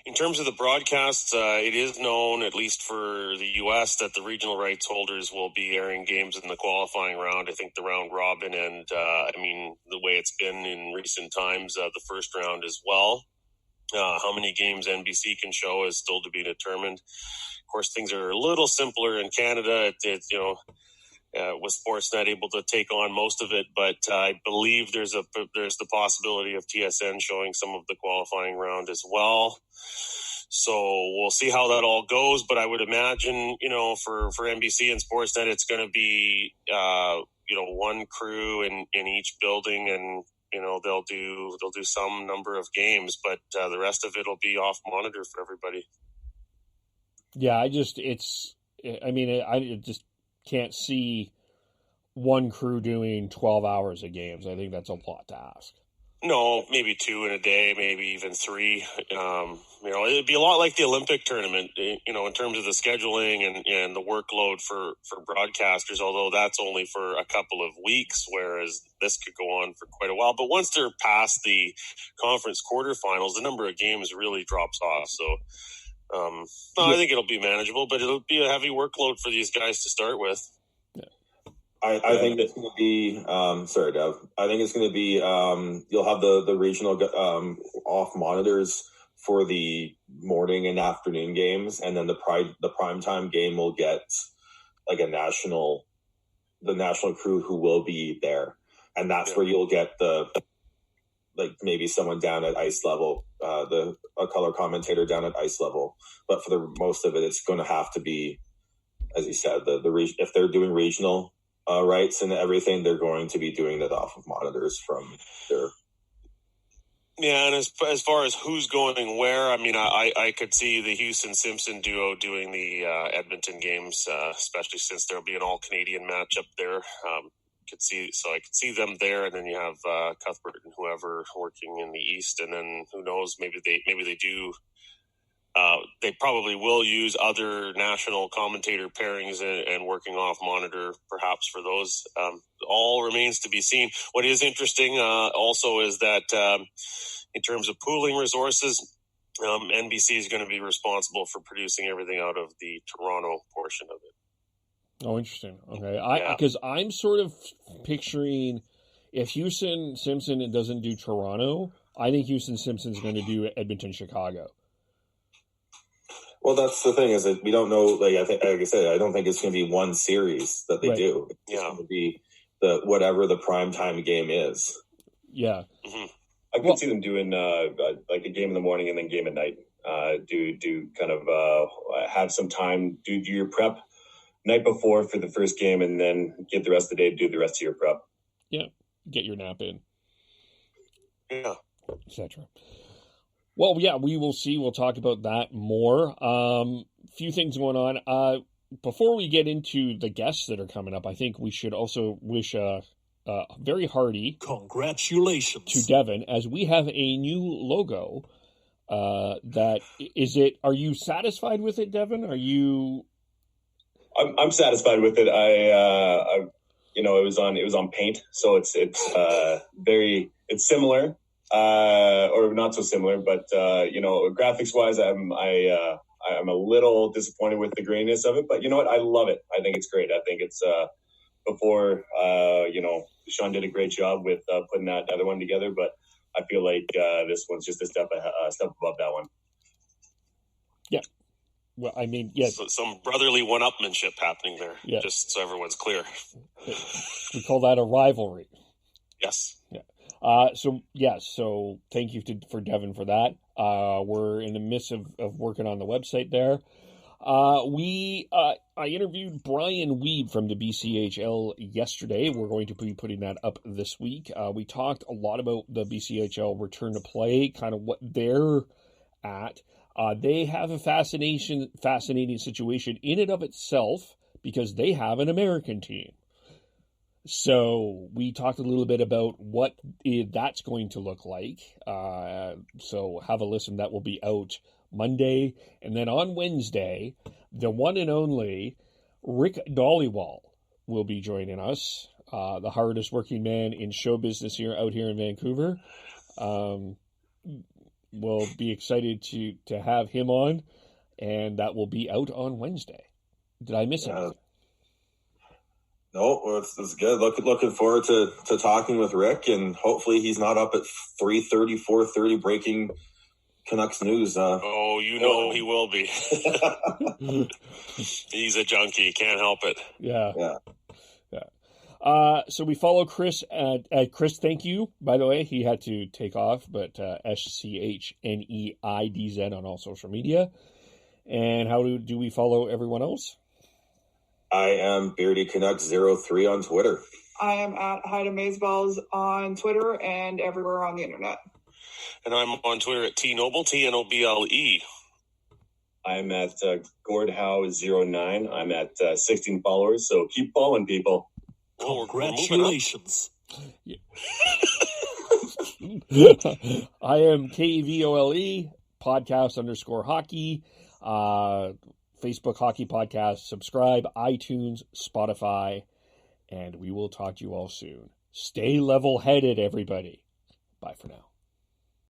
C: in terms of the broadcasts, it is known, at least for the U.S., that the regional rights holders will be airing games in the qualifying round. I think the round robin and, the way it's been in recent times, the first round as well. How many games NBC can show is still to be determined. Of course, things are a little simpler in Canada. With Sportsnet able to take on most of it, but I believe there's the possibility of TSN showing some of the qualifying round as well. So we'll see how that all goes. But I would imagine, for NBC and Sportsnet, it's going to be one crew in each building, and they'll do some number of games, but the rest of it will be off monitor for everybody.
A: Yeah, I just can't see one crew doing 12 hours of games. I think that's a lot to ask.
C: No, maybe 2 in a day, maybe even 3. It'd be a lot like the Olympic tournament, in terms of the scheduling and the workload for broadcasters, although that's only for a couple of weeks, whereas this could go on for quite a while. But once they're past the conference quarterfinals, the number of games really drops off. So I think it'll be manageable, but it'll be a heavy workload for these guys to start with.
E: I think it's going to be sorry, Dev. I think it's going to be you'll have the regional off monitors for the morning and afternoon games, and then the primetime game will get like the national crew who will be there, and that's where you'll get maybe someone down at ice level, a color commentator down at ice level. But for the most of it, it's going to have to be, as you said, if they're doing regional rights and everything, they're going to be doing that off of monitors from their.
C: Yeah, and as far as who's going where, I could see the Houston-Simpson duo doing the Edmonton games, especially since there'll be an all-Canadian matchup there. I could see them there, and then you have Cuthbert and whoever working in the East, and then who knows, maybe they do. They probably will use other national commentator pairings and working off monitor perhaps for those. All remains to be seen. What is interesting also is that in terms of pooling resources, NBC is going to be responsible for producing everything out of the Toronto portion of it.
A: Oh, interesting. Okay. Because I'm sort of picturing if Houston-Simpson doesn't do Toronto, I think Houston-Simpson's going to do Edmonton-Chicago.
E: Well, that's the thing is that we don't know. Like I said, I don't think it's going to be one series that they do. It's going to be whatever the primetime game is.
A: Yeah.
C: Mm-hmm.
B: I could see them doing like a game in the morning and then game at night. do kind of have some time, do your prep night before for the first game, and then get the rest of the day to do the rest of your prep.
A: Yeah, get your nap in.
C: Yeah.
A: Etc. Well, yeah, we will see. We'll talk about that more. Few things going on. Before we get into the guests that are coming up, I think we should also wish very hearty
G: congratulations
A: to Devin, as we have a new logo. Are you satisfied with it, Devin? Are you?
B: I'm satisfied with it. It was on Paint, so it's similar, or not so similar, but graphics wise, I'm a little disappointed with the grayness of it, but you know what? I love it. I think it's great. I think it's before Sean did a great job with putting that other one together, but I feel like this one's just a step above that one.
A: Yeah. Well, I mean, yeah.
C: So some brotherly one-upmanship happening there,
A: yeah.
C: Just so everyone's clear.
A: We call that a rivalry.
C: Yes.
A: Yeah. So thank you for Devin for that. We're in the midst of working on the website there. I interviewed Brian Weeb from the BCHL yesterday. We're going to be putting that up this week. We talked a lot about the BCHL return to play, kind of what they're at. They have a fascinating situation in and of itself because they have an American team. So we talked a little bit about what that's going to look like. So have a listen. That will be out Monday. And then on Wednesday, the one and only Rick Dollywall will be joining us, the hardest working man in show business out here in Vancouver. We'll be excited to have him on, and that will be out on Wednesday. Did I miss anything?
E: No, it's good. Looking forward to talking with Rick, and hopefully he's not up at 3:30, 4:30 breaking Canucks news.
C: He will be. He's a junkie. Can't help it.
A: Yeah. So we follow Chris at Chris. Thank you. By the way, he had to take off, but SCHNEIDZ on all social media. And how do we follow everyone else?
E: I am Beardy Canucks 03 on Twitter.
F: I am at Heidi Mazeballs on Twitter and everywhere on the internet.
C: And I'm on Twitter at TNoble, TNOBLE.
B: I'm at GordHowe09. I'm at 16 followers, so keep following, people.
G: Congratulations.
A: Yeah. I am KVOLE, podcast_hockey, Facebook Hockey Podcast. Subscribe, iTunes, Spotify, and we will talk to you all soon. Stay level-headed, everybody. Bye for now.